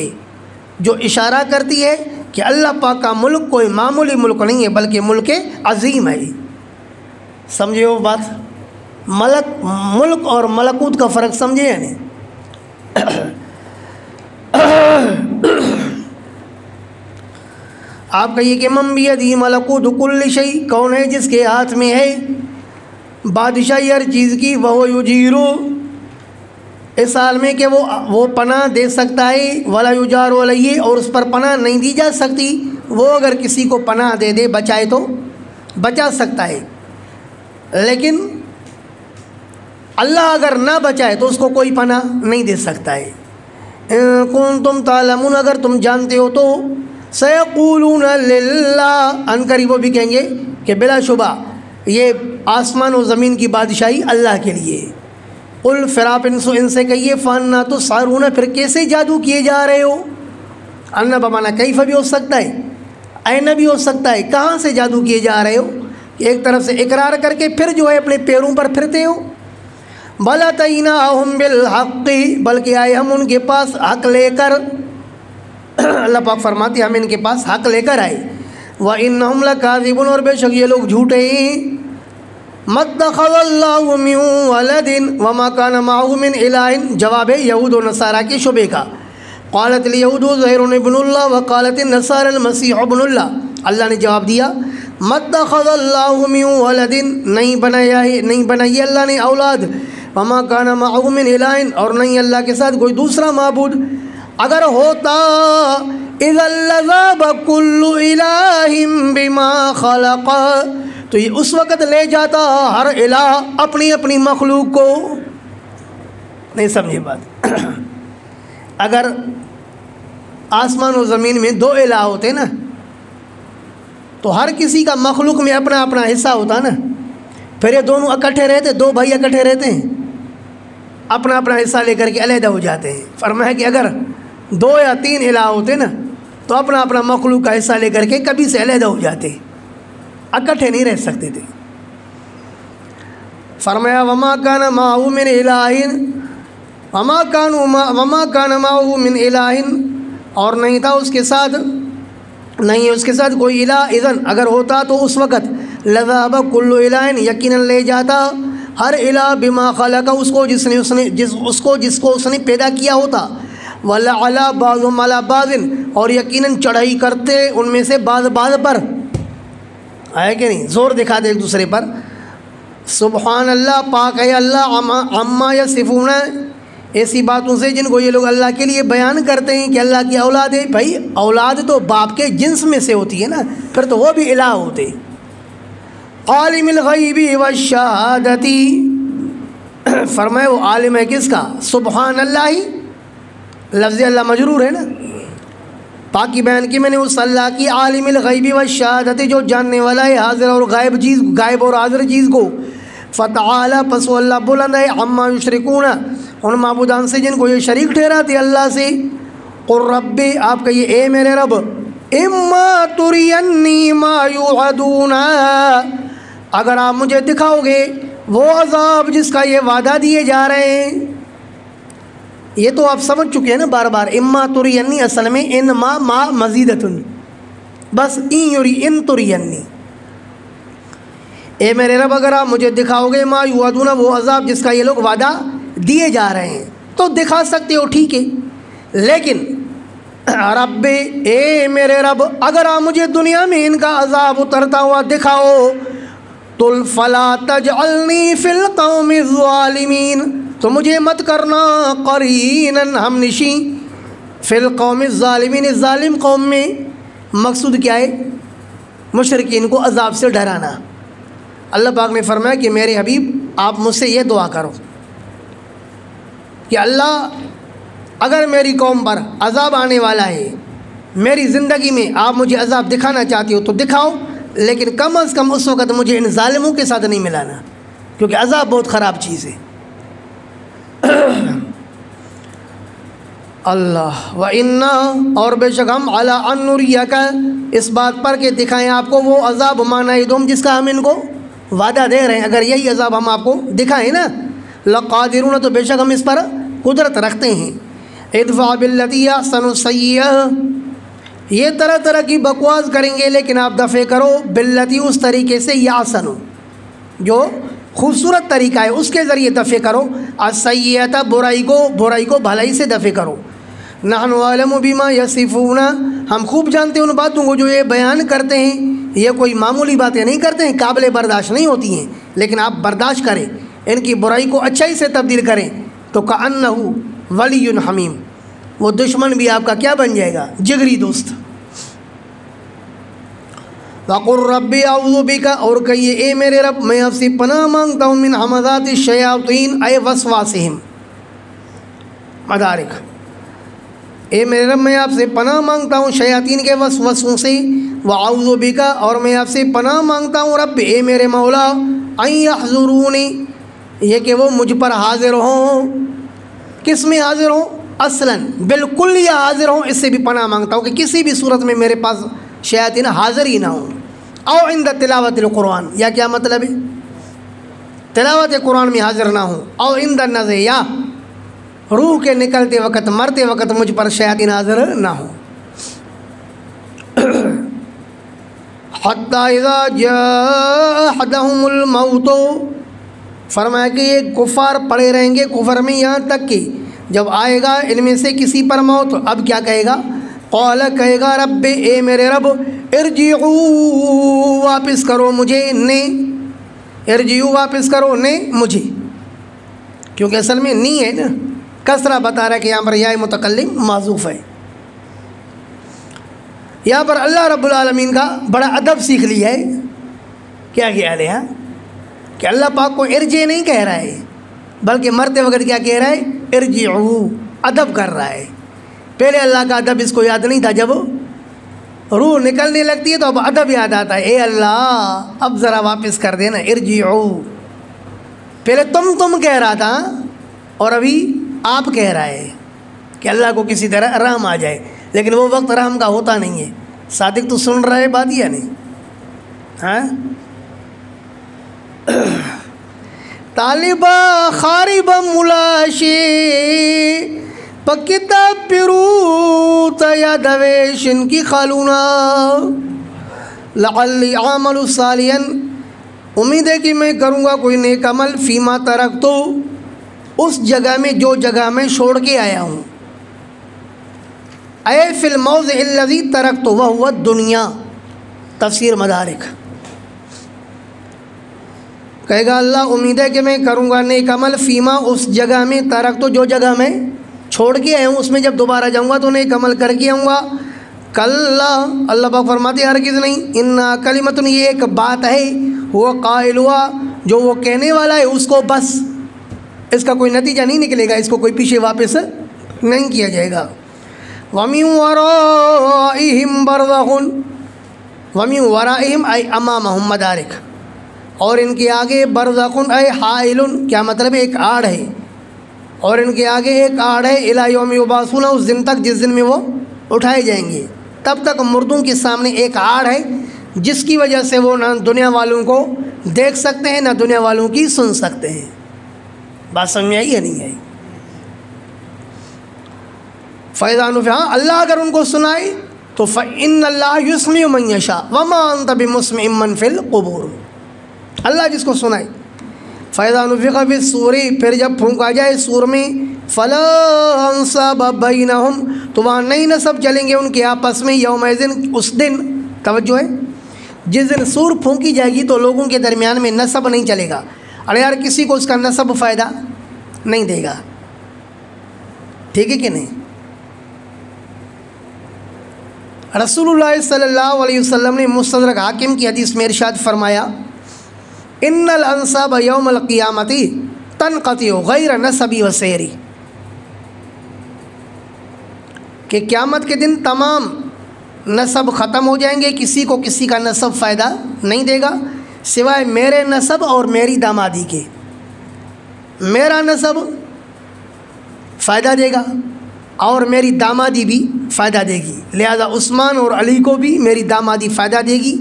جو اشارہ کرتی ہے کہ اللہ پاک کا ملک کوئی معمولی ملک نہیں ہے بلکہ ملک عظیم ہے۔ سمجھے وہ بات؟ ملک اور ملکوت کا فرق سمجھے یا نہیں؟ آپ کہیے کہ من بیدہ ملکوت کل شیء، کون ہے جس کے ہاتھ میں ہے بادشاہی ہر چیز کی، وہ یجیرو اس حال میں کہ وہ پناہ دے سکتا ہے، ولا یجار علیہ اور اس پر پناہ نہیں دی جا سکتی، وہ اگر کسی کو پناہ دے دے بچائے تو بچا سکتا ہے، لیکن اللہ اگر نہ بچائے تو اس کو کوئی پناہ نہیں دے سکتا ہے۔ کنتم تعلمون اگر تم جانتے ہو تو، سیقولون للہ ان قریب وہ بھی کہیں گے کہ بلا شبہ یہ آسمان و زمین کی بادشاہی اللہ کے لیے۔ قل پھر آپ ان سے کہیے فانا تسحرون پھر کیسے جادو کیے جا رہے ہو؟ انا بمانا کیف بھی ہو سکتا ہے، این بھی ہو سکتا ہے، کہاں سے جادو کیے جا رہے ہو کہ ایک طرف سے اقرار کر کے پھر جو ہے اپنے پیروں پر پھرتے ہو۔ بل اتیناہم بالحق بلکہ آئے ہم ان کے پاس حق لے کر، اللہ پاک فرماتے ہیں ہم ان کے پاس حق لے کر آئے۔ وَإِنَّهُمْ لَكَاذِبُونَ اور بے شک یہ لوگ جھوٹے ہیں۔ مَتَّخَذَ اللَّهُ مِن وَلَدٍ وَمَا كَانَ مَعَهُ مِنْ إِلَٰهٍ جواب ہے یہود و نصارہ کے شبے کا۔ قالت اليہود عزیر ابن اللہ وقالت النصارى المسیح ابن اللہ، اللہ نے جواب دیا مَتَّخَذَ اللَّهُ مِن وَلَدٍ نہیں بنائی اللہ نے اولاد، وَمَا كَانَ مَعَهُ مِنْ إِلَٰهٍ اور نہیں اللہ کے ساتھ کوئی دوسرا معبود، اگر ہوتا اِذًا لَذَهَبَ كُلُّ إِلَٰهٍ بِمَا خَلَقَ تو یہ اس وقت لے جاتا ہر الہ اپنی اپنی مخلوق کو۔ نہیں سمجھے بات؟ اگر آسمان و زمین میں دو الہ ہوتے نا تو ہر کسی کا مخلوق میں اپنا اپنا حصہ ہوتا نا، پھر یہ دونوں اکٹھے رہتے، دو بھائی اکٹھے رہتے ہیں اپنا اپنا حصہ لے کر کے علیحدہ ہو جاتے ہیں۔ فرمایا کہ اگر دو یا تین الہ ہوتے نا تو اپنا اپنا مخلوق کا حصہ لے کر کے کبھی سے علیحدہ ہو جاتے، اکٹھے نہیں رہ سکتے تھے۔ فرمایا وما کان معه من الہ وما کان معه من الہ اور نہیں تھا اس کے ساتھ، نہیں اس کے ساتھ کوئی الہ، اذن اگر ہوتا تو اس وقت لذهب كل الہ یقیناً لے جاتا ہر الہ بما خلق اس کو اس نے پیدا کیا ہوتا، وَلَعَلَى بَعْضُهُمْ عَلَى بَعْضٍ اور یقیناً چڑھائی کرتے ان میں سے بعض پر، ہے کہ نہیں، زور دکھاتے ایک دوسرے پر۔ سبحان اللہ پاک ہے اللہ عما یصفون ایسی باتوں سے جن کو یہ لوگ اللہ کے لیے بیان کرتے ہیں کہ اللہ کی اولاد ہے۔ بھائی اولاد تو باپ کے جنس میں سے ہوتی ہے نا، پھر تو وہ بھی الہ ہوتے۔ عالم الغیب والشہادۃ فرمائے وہ عالم ہے کس کا؟ سبحان اللہ ہی، لفظ اللہ مجرور ہے نا، پاکی بیان کی میں نے اس اللہ کی عالم الغیب والشہادۃ جو جاننے والا ہے حاضر اور غائب اور حاضر چیز کو، فتعالی پس وہ اللہ بلند ہے، عما یشرکون ان معبودان سے جن کو یہ شریک ٹھہراتے اللہ سے۔ قل رب آپ کہیے اے میرے رب اما ترینی ما یوعدون اگر آپ مجھے دکھاؤ گے وہ عذاب جس کا یہ وعدہ دیے جا رہے ہیں، یہ تو آپ سمجھ چکے ہیں نا بار بار، اما ترینی اصل میں ان ما مزیدتن، بس ان ترینی اے میرے رب اگر آپ مجھے دکھاؤ گے ما یوعدون وہ عذاب جس کا یہ لوگ وعدہ دیے جا رہے ہیں تو دکھا سکتے ہو ٹھیک ہے، لیکن رب اے میرے رب اگر آپ مجھے دنیا میں ان کا عذاب اترتا ہوا دکھاؤ تو فلا تجعلنی فی القوم الظالمین تو مجھے مت کرنا قرینا ہم نشیں فی القوم الظالمین ظالم قوم میں۔ مقصود کیا ہے؟ مشرکین کو عذاب سے ڈرانا۔ اللہ پاک نے فرمایا کہ میرے حبیب آپ مجھ سے یہ دعا کرو کہ اللہ اگر میری قوم پر عذاب آنے والا ہے، میری زندگی میں آپ مجھے عذاب دکھانا چاہتی ہو تو دکھاؤ، لیکن کم از کم اس وقت مجھے ان ظالموں کے ساتھ نہیں ملانا، کیونکہ عذاب بہت خراب چیز ہے۔ اللہ وَإِنَّا اور بے شک ہم عَلَىٰ أَن نُرِيَكَ اس بات پر کہ دکھائیں آپ کو وہ عذاب مَا جس کا ہم ان کو وعدہ دے رہے ہیں، اگر یہی عذاب ہم آپ کو دکھائیں نا لَقَادِرُونَ تو بے شک ہم اس پر قدرت رکھتے ہیں۔ ادفع باللتی احسن السیئہ یہ طرح طرح کی بکواس کریں گے لیکن آپ دفع کرو باللتی اس طریقے سے یحسن جو خوبصورت طریقہ ہے اس کے ذریعے دفع کرو، السیئۃ برائی کو بھلائی سے دفع کرو۔ نحن عالم بما یصفون ہم خوب جانتے ہیں ان باتوں کو جو یہ بیان کرتے ہیں یہ کوئی معمولی باتیں نہیں کرتے ہیں، قابل برداشت نہیں ہوتی ہیں، لیکن آپ برداشت کریں، ان کی برائی کو اچھائی سے تبدیل کریں تو کأنہ ولی حمیم، وہ دشمن بھی آپ کا کیا بن جائے گا؟ جگری دوست۔ وَقُلْ رَبِّ أَعُوذُ بِكَ، اور کہیے اے میرے رب میں آپ سے پناہ مانگتا ہوں من ہمزات الشیاطین اے وسواسہم۔ مدارک، اے میرے رب میں آپ سے پناہ مانگتا ہوں شیاطین کے وسوسوں سے، وَأَعُوذُ بِكَ، اور میں آپ سے پناہ مانگتا ہوں رب اے میرے مولا، أَن يَحْضُرُونِ، یہ کہ وہ مجھ پر حاضر ہوں۔ کس میں حاضر ہوں؟ اصلاً بالکل یہ حاضر ہوں، اس سے بھی پناہ مانگتا ہوں کہ کسی بھی صورت میں میرے پاس شیاطین حاضر ہی نہ ہوں۔ او عند تلاوت القرآن، یا کیا مطلب ہے؟ تلاوت قرآن میں حاضر نہ ہوں، او عند النزع، یا روح کے نکلتے وقت مرتے وقت مجھ پر شیاطین حاضر نہ ہوں۔ حتی اذا جاء احدهم الموت، فرمایا کہ یہ کفار پڑے رہیں گے کفر میں یہاں تک کہ جب آئے گا ان میں سے کسی پر موت، اب کیا کہے گا؟ قال، کہے گا رب اے میرے رب، ارجعوا، واپس کرو مجھے، نے ارجعوا، واپس کرو، نے مجھے، کیونکہ اصل میں نی ہے نا، کسرہ بتا رہا ہے کہ یہاں پر یا متکلم معذوف ہے۔ یہاں پر اللہ رب العالمین کا بڑا ادب سیکھ لیا ہے۔ کیا خیال ہے کہ اللہ پاک کو ارجع نہیں کہہ رہا ہے، بلکہ مرتے وقت کیا کہہ رہا ہے؟ ارجعوا، ادب کر رہا ہے۔ پہلے اللہ کا ادب اس کو یاد نہیں تھا، جب روح نکلنے لگتی ہے تو اب ادب یاد آتا ہے، اے اللہ اب ذرا واپس کر دینا، ارجعوا۔ پہلے تم کہہ رہا تھا اور ابھی آپ کہہ رہا ہے کہ اللہ کو کسی طرح رحم آ جائے، لیکن وہ وقت رحم کا ہوتا نہیں ہے۔ صادق تو سن رہا ہے بات یا نہیں؟ ہاں، طالبہ خاربہ ملاشی پکتاب پیرو تیا دویشن کی خالونا لعلی عامل صالحاً، امید ہے کہ میں کروں گا کوئی نیک عمل، فیما ترکتو، اس جگہ میں جو جگہ میں چھوڑ کے آیا ہوں، اے فی الموضع الذی ترکتو وہو الدنیا، تفسیر مدارک۔ کہے گا اللہ امید ہے کہ میں کروں گا نیک عمل، فیما، اس جگہ میں، ترکتو، جو جگہ میں چھوڑ کے آیا ہوں اس میں جب دوبارہ جاؤں گا تو نیک عمل کر کے آؤں گا۔ کلا، اللہ پاک فرماتے ہرگز نہیں، انا کلمتن، یہ ایک بات ہے، وہ قائل ہوا، جو وہ کہنے والا ہے اس کو بس، اس کا کوئی نتیجہ نہیں نکلے گا، اس کو کوئی پیچھے واپس نہیں کیا جائے گا۔ وَمِن وَرَائِهِمْ بَرْزَخٌ، وَمِن وَرَائِهِمْ اے امامہم، مدارک، اور ان کے آگے، برزخٌ اے حائل، کیا مطلب ہے؟ ایک آڑ ہے، اور ان کے آگے ایک آڑ ہے، الی یوم یبعثون، اس دن تک جس دن میں وہ اٹھائے جائیں گے، تب تک مردوں کے سامنے ایک آڑ ہے جس کی وجہ سے وہ نہ دنیا والوں کو دیکھ سکتے ہیں نہ دنیا والوں کی سن سکتے ہیں۔ بات سمجھ میں آئی یا نہیں آئی؟ فَإِذَا نُفِخَ، اللہ اگر ان کو سنائے تو فَإِنَّ اللَّهَ يُسْمِعُ مَن يَشَاءُ وَمَا أَنْتَ بِمُسْمِعٍ مَّن فِي الْقُبُورِ، اللہ جس کو سنائے۔ فَإِذَا نُفِخَ فِي الصُّورِ، پھر جب پھونکا جائے سور میں، فَلَا أَنْسَابَ بَيْنَهُمْ، تو وہاں نئی نسب چلیں گے ان کے آپس میں، یومئذ، اس دن، توجہ ہے، جس دن سور پھونکی جائے گی تو لوگوں کے درمیان میں نسب نہیں چلے گا، ارے یار کسی کو اس کا نسب فائدہ نہیں دے گا، ٹھیک ہے کہ نہیں؟ رسول اللہ صلی اللہ علیہ وسلم نے مستدرک حاکم کی حدیث میں ارشاد فرمایا، ان الانساب یوم القیامت تنقطع غیر نسبی و سیری، کہ قیامت کے دن تمام نسب ختم ہو جائیں گے، کسی کو کسی کا نسب فائدہ نہیں دے گا سوائے میرے نسب اور میری دامادی کے۔ میرا نسب فائدہ دے گا اور میری دامادی بھی فائدہ دے گی، لہذا عثمان اور علی کو بھی میری دامادی فائدہ دے گی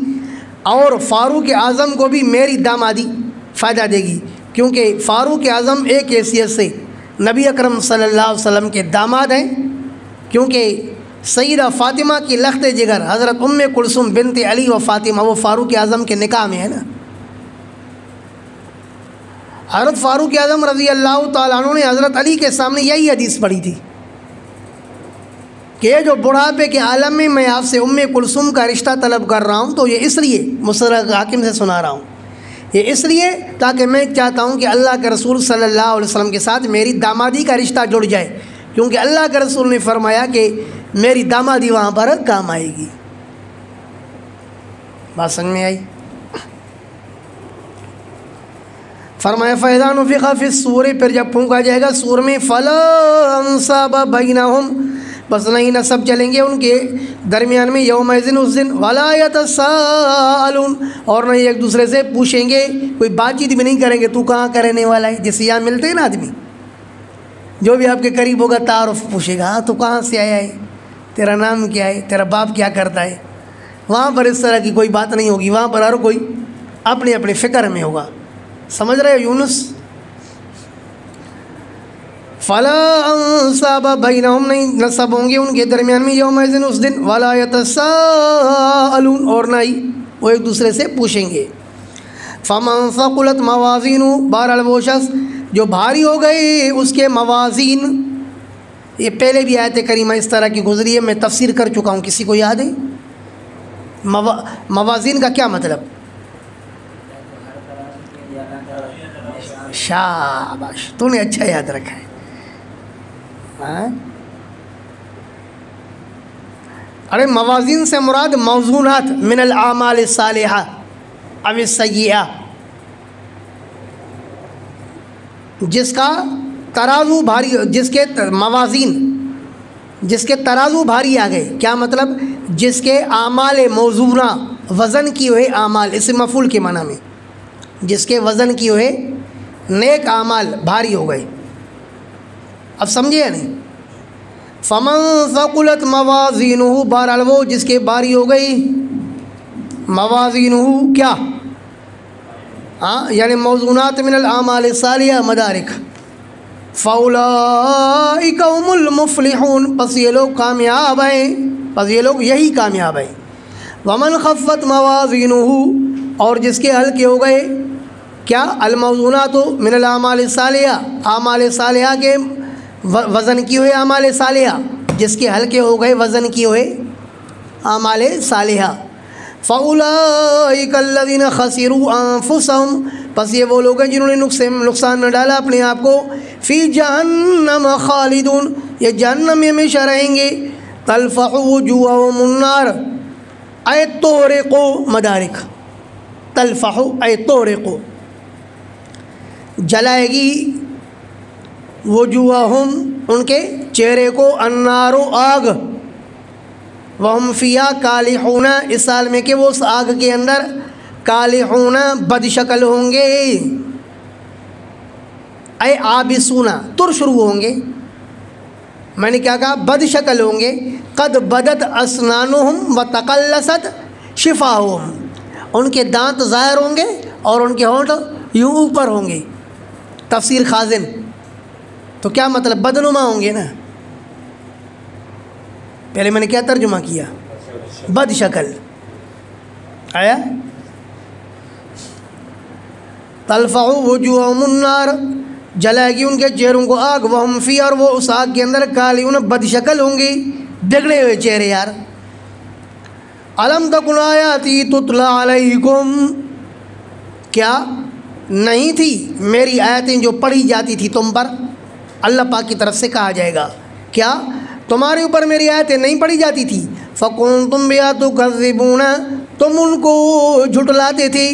اور فاروق اعظم کو بھی میری دامادی فائدہ دے گی، کیونکہ فاروق اعظم ایک حیثیت سے نبی اکرم صلی اللہ علیہ وسلم کے داماد ہیں، کیونکہ سیدہ فاطمہ کی لخت جگر حضرت ام کلثوم بنت علی و فاطمہ وہ فاروق اعظم کے نکاح میں ہے نا۔ حضرت فاروق اعظم رضی اللہ تعالیٰ عنہ نے حضرت علی کے سامنے یہی حدیث پڑھی تھی کہ یہ جو بڑھاپے کے عالم میں آپ سے کلثوم کا رشتہ طلب کر رہا ہوں تو یہ اس لیے مستدرک حاکم سے سنا رہا ہوں، یہ اس لیے تاکہ میں چاہتا ہوں کہ اللہ کے رسول صلی اللہ علیہ وسلم کے ساتھ میری دامادی کا رشتہ جڑ جائے، کیونکہ اللہ کے رسول نے فرمایا کہ میری دامادی وہاں پر کام آئے گی۔ بات سمجھ میں آئی؟ فرمایا فَإِذَا نُفِخَ فِي الصُّورِ، پھر جب پھونکا جائے گا سور میں، فَلَا أَنْسَابَ بَيْنَهُمْ، بس نہیں نسب چلیں گے ان کے درمیان میں، یومئذ اس دن، وَلَا يَتَسَاءَلُونَ، اور نہیں ایک دوسرے سے پوچھیں گے، کوئی بات چیت بھی نہیں کریں گے تو کہاں کا رہنے والا ہے، جیسے یہاں ملتے ہیں نا آدمی، جو بھی آپ کے قریب ہوگا تعارف پوچھے گا، ہاں تو کہاں سے آیا ہے، تیرا نام کیا ہے، تیرا باپ کیا کرتا ہے۔ وہاں پر اس طرح کی کوئی بات نہیں ہوگی، وہاں پر ہر کوئی اپنی اپنی فکر میں ہوگا۔ سمجھ رہے ہو یونس؟ فَلَا أَنْسَابَ بَيْنَهُمْ، نہیں نسب ہوں گے ان کے درمیان میں، یومئذ اس دن، وَلَا يَتَسَاءَلُونَ، اور نہ ہی وہ ایک دوسرے سے پوچھیں گے۔ فَمَنْ ثَقُلَتْ مَوَازِينُهُ، بہرحال وہ شخص جو بھاری ہو گئے اس کے موازین، یہ پہلے بھی آیت کریمہ اس طرح کی گزری ہے، میں تفسیر کر چکا ہوں، کسی کو یاد ہے؟ موازین کا کیا مطلب؟ شاباش، تو نے اچھا یاد رکھا ہے۔ ارے موازین سے مراد موزونات من الاعمال الصالحہ او السیئہ، جس کا ترازو بھاری، جس کے موازین، جس کے ترازو بھاری آ گئے، کیا مطلب؟ جس کے اعمال موزونہ، وزن کی ہوئے اعمال، اسم مفعول کے معنی میں، جس کے وزن کی ہوئے نیک اعمال بھاری ہو گئے۔ اب سمجھے یا نہیں؟ فمن ثقلت موازینہ، بہرحال وہ جس کے بھاری ہو گئی موازینہ، کیا؟ یعنی موزونات من الاعمال الصالحہ، مدارک، فاولئک هم المفلحون، پس یہ لوگ کامیاب ہیں، پس یہ لوگ یہی کامیاب ہیں۔ ومن خفت موازینہ، اور جس کے ہلکے ہو گئے کیا؟ الموزونات من الاعمال الصالحہ، اعمال صالحہ کے وزن کی ہوئے اعمال صالحہ، جس کے ہلکے ہو گئے وزن کی ہوئے اعمال صالحہ، فاولئک الذین خسروا انفسهم، پس یہ وہ لوگ ہیں جنہوں نے نقصان میں ڈالا اپنے آپ کو، فی جہنم خالدون، یہ جہنم میں ہمیشہ رہیں گے، تلفح وجوہہم النار، اے تحرق، مدارک، تلفح اے تحرق، جلائے گی، وجوہہم ان کے چہرے کو، النار آگ، وہم فیہا کالحون، اس حال میں کہ وہ اس آگ کے اندر کالحون بد شکل ہوں گے، اے عابسون تر شروع ہوں گے، میں نے کیا کہا؟ بد شکل ہوں گے، قد بدت اسنانہم وتقلصت شفاہم، ان کے دانت ظاہر ہوں گے اور ان کے ہونٹ یوں اوپر ہوں گے۔ تفسیر خازن، تو کیا مطلب؟ بدنما ہوں گے نا، پہلے میں نے کیا ترجمہ کیا؟ بد شکل آیا؟ تلفح وجوہہم النار، جلائے گی ان کے چہروں کو آگ، وہم فی، اور وہ اس آگ کے اندر کالحون بد شکل ہوں گے، بگڑے ہوئے چہرے یار۔ الم تکن آیاتی تتلی علیکم، کیا نہیں تھی میری آیتیں جو پڑھی جاتی تھی تم پر؟ اللہ پاک کی طرف سے کہا جائے گا، کیا تمہارے اوپر میری آیتیں نہیں پڑھی جاتی تھی؟ فکنتم بہا تکذبون، تم ان کو جھٹلاتے تھے۔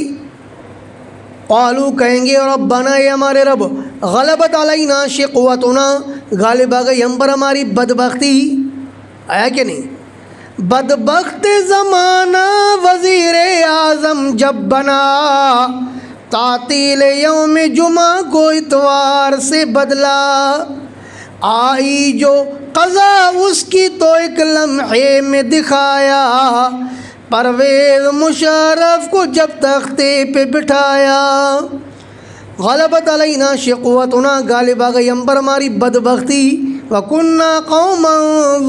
قالوا، کہیں گے، ربنا، اے ہمارے رب، غلبت علینا شقوتنا، غالب آ گئی ہم پر ہماری بدبختی، آیا کہ نہیں؟ بدبخت زمانہ وزیر اعظم جب بنا، تعطیل یوم جمعہ کو اتوار سے بدلا، آئی جو قضا اس کی تو ایک لمحے میں دکھایا، پرویز مشرف کو جب تختے پہ بٹھایا۔ غلبت علینا شقوتنا، غالب آ گئی ہم پر ہماری بدبختی، وَكُنَّا قَوْمًا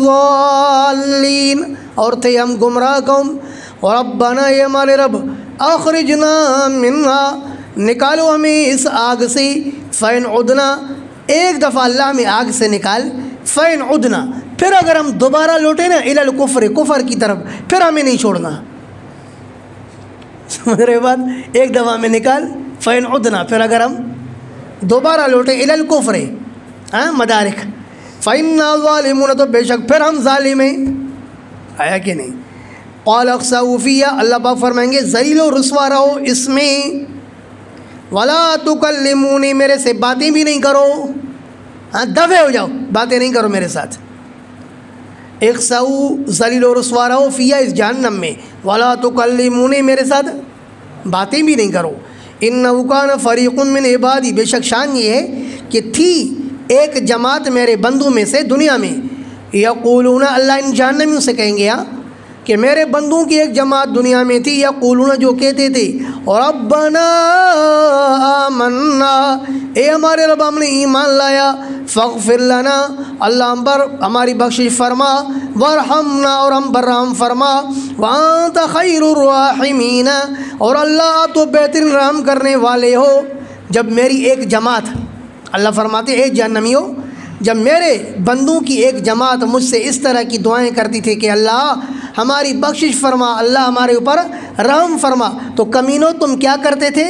ضَالِّينَ، اور تھے ہم گمراہ قوم۔ ربنا، اے ہمارے رب، اخرجنا منہا، نکالو ہمیں اس آگ سے، فَإِنْ عُدْنَا، ایک دفعہ اللہ میں آگ سے نکال، فَإِنْ عُدْنَا، پھر اگر ہم دوبارہ لوٹیں نا الی الکفر، کفر کی طرف، پھر ہمیں نہیں چھوڑنا. سمجھ رہے بات؟ ایک دفعہ میں نکال فین عدنا، پھر اگر ہم دوبارہ لوٹیں الی الکفر، مدارک فإنا ظالمون، تو بے شک پھر ہم ظالم ہیں. آیا کہ نہیں؟ قال اخسؤوا فیہا، اللہ پاک فرمائیں گے ذلیل و رسوا رہو اس میں، ولا تکلمونی، میرے سے باتیں بھی نہیں کرو، دفع ہو جاؤ، باتیں نہیں کرو میرے ساتھ. اخسؤوا، ذلیل و رسوا رہو، فیہا، اس جہنم میں، ولا تکلمونی، میرے ساتھ باتیں بھی نہیں کرو. انہ کان فریق من عبادی، بے شک شان یہ ہے کہ تھی ایک جماعت میرے بندوں میں سے دنیا میں، یقولون، اللہ ان جہنمیوں سے کہیں گے کہ میرے بندوں کی ایک جماعت دنیا میں تھی، یقولون، جو کہتے تھے ربنا آمنا، اے ہمارے رب ہم نے ایمان لایا، فاغفر لنا، اللہ ہم پر ہماری بخشش فرما، وارحمنا، اور ہم پر رحم فرما، وانت خیر الراحمین، اور اللہ آپ تو بہترین رحم کرنے والے ہو. جب میری ایک جماعت، اللہ فرماتے اے جہنمیوں، جب میرے بندوں کی ایک جماعت مجھ سے اس طرح کی دعائیں کرتی تھی کہ اللہ ہماری بخشش فرما، اللہ ہمارے اوپر رحم فرما، تو کمینوں تم کیا کرتے تھے؟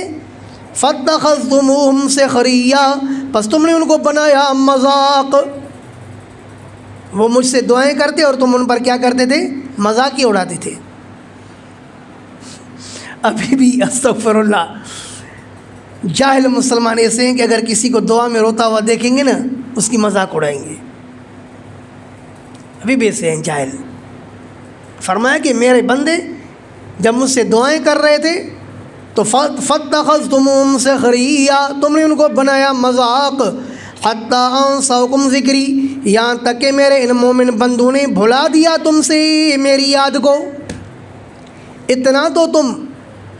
فاتخذتموہم سخریا، پس تم نے ان کو بنایا مذاق. وہ مجھ سے دعائیں کرتے اور تم ان پر کیا کرتے تھے؟ مذاق ہی اڑاتے تھے. ابھی بھی استغفر اللہ، جاہل مسلمان ایسے ہیں کہ اگر کسی کو دعا میں روتا ہوا دیکھیں گے نا اس کی مذاق اڑائیں گے. ابھی بھی ایسے ہیں جاہل. فرمایا کہ میرے بندے جب مجھ سے دعائیں کر رہے تھے تو فاتخذتموہم سخریا، تم نے ان کو بنایا مذاق، حتی انسوکم ذکری، یہاں تک کہ میرے ان مومن بندوں نے بھلا دیا تم سے میری یاد کو. اتنا تو تم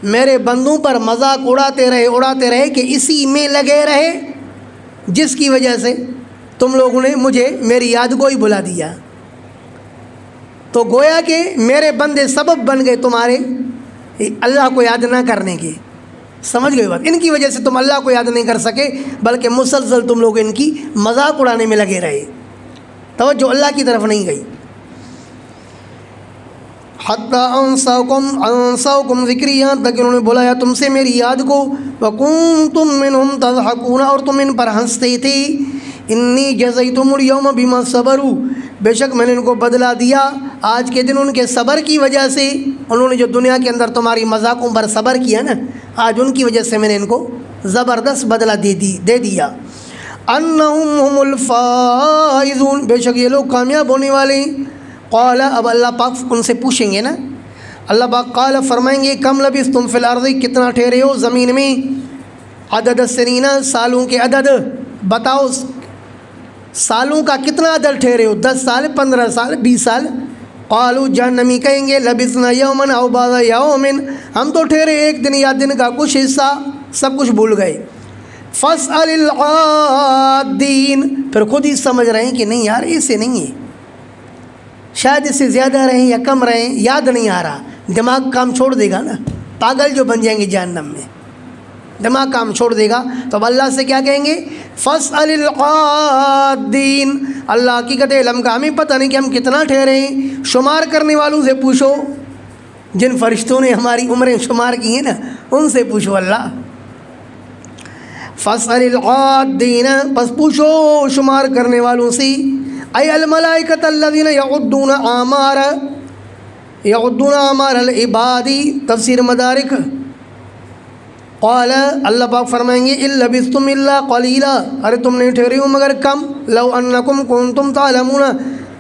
میرے بندوں پر مذاق اڑاتے رہے کہ اسی میں لگے رہے، جس کی وجہ سے تم لوگوں نے مجھے میری یاد کو ہی بھلا دیا. تو گویا کہ میرے بندے سبب بن گئے تمہارے اللہ کو یاد نہ کرنے کے. سمجھ گئے بات؟ ان کی وجہ سے تم اللہ کو یاد نہیں کر سکے، بلکہ مسلسل تم لوگ ان کی مذاق اڑانے میں لگے رہے، توجہ اللہ کی طرف نہیں گئی. حتی انسوکم ذکری، یہاں تک انہوں نے بلایا تم سے میری یاد کو، وکنتم منہم تضحکون، اور تم ان پر ہنستے تھے. انی جزیتم الیوم بما صبروا، بے شک میں نے ان کو بدلہ دیا آج کے دن ان کے صبر کی وجہ سے. انہوں نے جو دنیا کے اندر تمہاری مذاقوں پر صبر کیا نا، آج ان کی وجہ سے میں نے ان کو زبردست بدلہ دے دیا. انہم هم الفائزون، بے شک یہ لوگ کامیاب ہونے والے ہیں. قال، اب اللہ پاک ان سے پوچھیں گے نا، اللہ پاک قال فرمائیں گے کم لبثتم فی الارض، کتنا ٹھہرے ہو زمین میں، عدد السنین، سالوں کے عدد، بتاؤ سالوں کا کتنا عدد ٹھہرے ہو، 10 سال، 15 سال، 20 سال. قالوا، جہنمی کہیں گے لبثنا یوما او بعض یوم، ہم تو ٹھہرے ایک دن یا دن کا کچھ حصہ، سب کچھ بھول گئے. فاسأل العادین، پھر خود ہی سمجھ رہے ہیں کہ نہیں یار ایسے نہیں ہے، شاید اس سے زیادہ رہیں یا کم رہیں، یاد نہیں آ رہا. دماغ کام چھوڑ دے گا نا، پاگل جو بن جائیں گے جہنم میں، دماغ کام چھوڑ دے گا. تو اب اللہ سے کیا کہیں گے؟ فاسأل العادین، اللہ حقیقت علم کا ہمیں پتہ نہیں کہ ہم کتنا ٹھہرے ہیں، شمار کرنے والوں سے پوچھو، جن فرشتوں نے ہماری عمریں شمار کی ہیں نا ان سے پوچھو. اللہ فاسأل العادین، بس پوچھو شمار کرنے والوں سے. ای الملائکۃ الذین یعدون اعمار العباد، تفسیر مدارک. قال، اللہ پاک فرمائیں گے ان لبثتم الا قلیلا، ارے تم نہیں ٹھہرے ہو مگر کم. لو انکم کنتم تعلمون،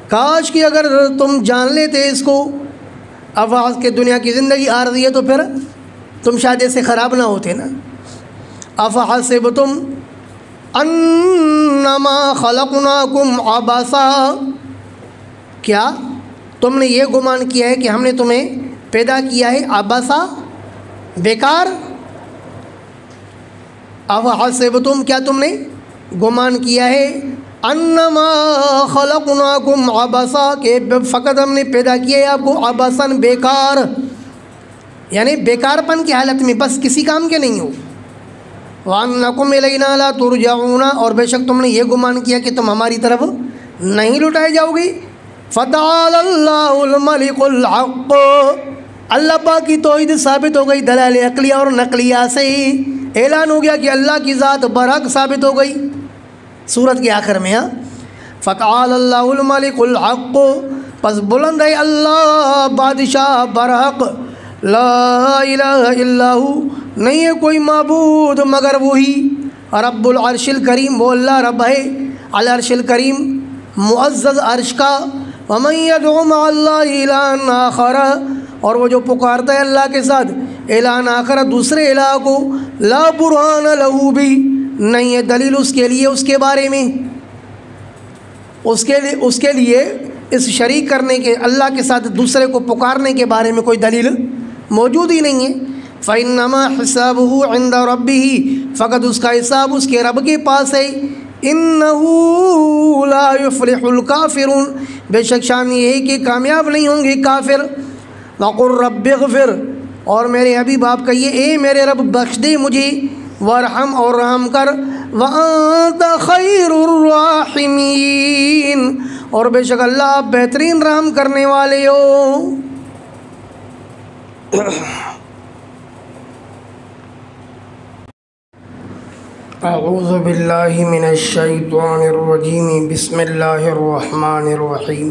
کاش کہ اگر تم جان لیتے اس کو. اب آج کے دنیا کی زندگی عارضی ہے تو پھر تم شاید ایسے خراب نہ ہوتے نا. افحسبتم انما خلقناکم عبثا، کیا تم نے یہ گمان کیا ہے کہ ہم نے تمہیں پیدا کیا ہے عبثا، بیکار. افحسبتم، کیا تم نے گمان کیا ہے، انما خلقناکم عبثا، کہ فقط ہم نے پیدا کیا ہے آپ کو عبثا، بیکار، یعنی بیکار پن کی حالت میں، بس کسی کام کے نہیں ہو. وَأَنَّكُمْ إِلَيْنَا لَا تُرْجَعُونَ، اور بے شک تم نے یہ گمان کیا کہ تم ہماری طرف نہیں لٹائے جاؤ گے. فتعال اللہ الملک الحق، اللہ پاک کی توحید ثابت ہو گئی دلائل عقلیہ اور نقلیہ سے، اعلان ہو گیا کہ اللہ کی ذات برحق ثابت ہو گئی سورت کے آخر میں۔ فتعال اللہ الملک الحق، پس بلند ہے اللہ بادشاہ برحق، لا الہ الا ہو، نہیں ہے کوئی معبود مگر وہی، رب العرش الکریم، وہ اللہ رب ہے العرش الکریم معزز عرش کا، ومن یدعو مع اللہ الہا آخر، اور وہ جو پکارتا ہے اللہ کے ساتھ الہ آخر دوسرے الہ کو، لا برہان لہ بھی، نہیں ہے دلیل اس کے لیے اس کے بارے میں، اس کے لیے اس شریک کرنے کے اللہ کے ساتھ دوسرے کو پکارنے کے بارے میں کوئی دلیل موجود ہی نہیں ہے۔ فإنما حسابه عند ربه، فقط اس کا حساب اس کے رب کے پاس ہے، انه لا يفلح الكافرون، بے شک شان یہ ہے کہ کامیاب نہیں ہوں گے کافر۔ وقل رب اغفر، اور میرے حبیب آپ کہیے اے میرے رب بخش دے مجھے، وارحم اور رحم کر، وانت خیر الراحمین، اور بے شک اللہ آپ بہترین رحم کرنے والے ہو۔ اعوذ باللہ من الشیطان الرجیم، بسم اللہ الرحمن الرحیم۔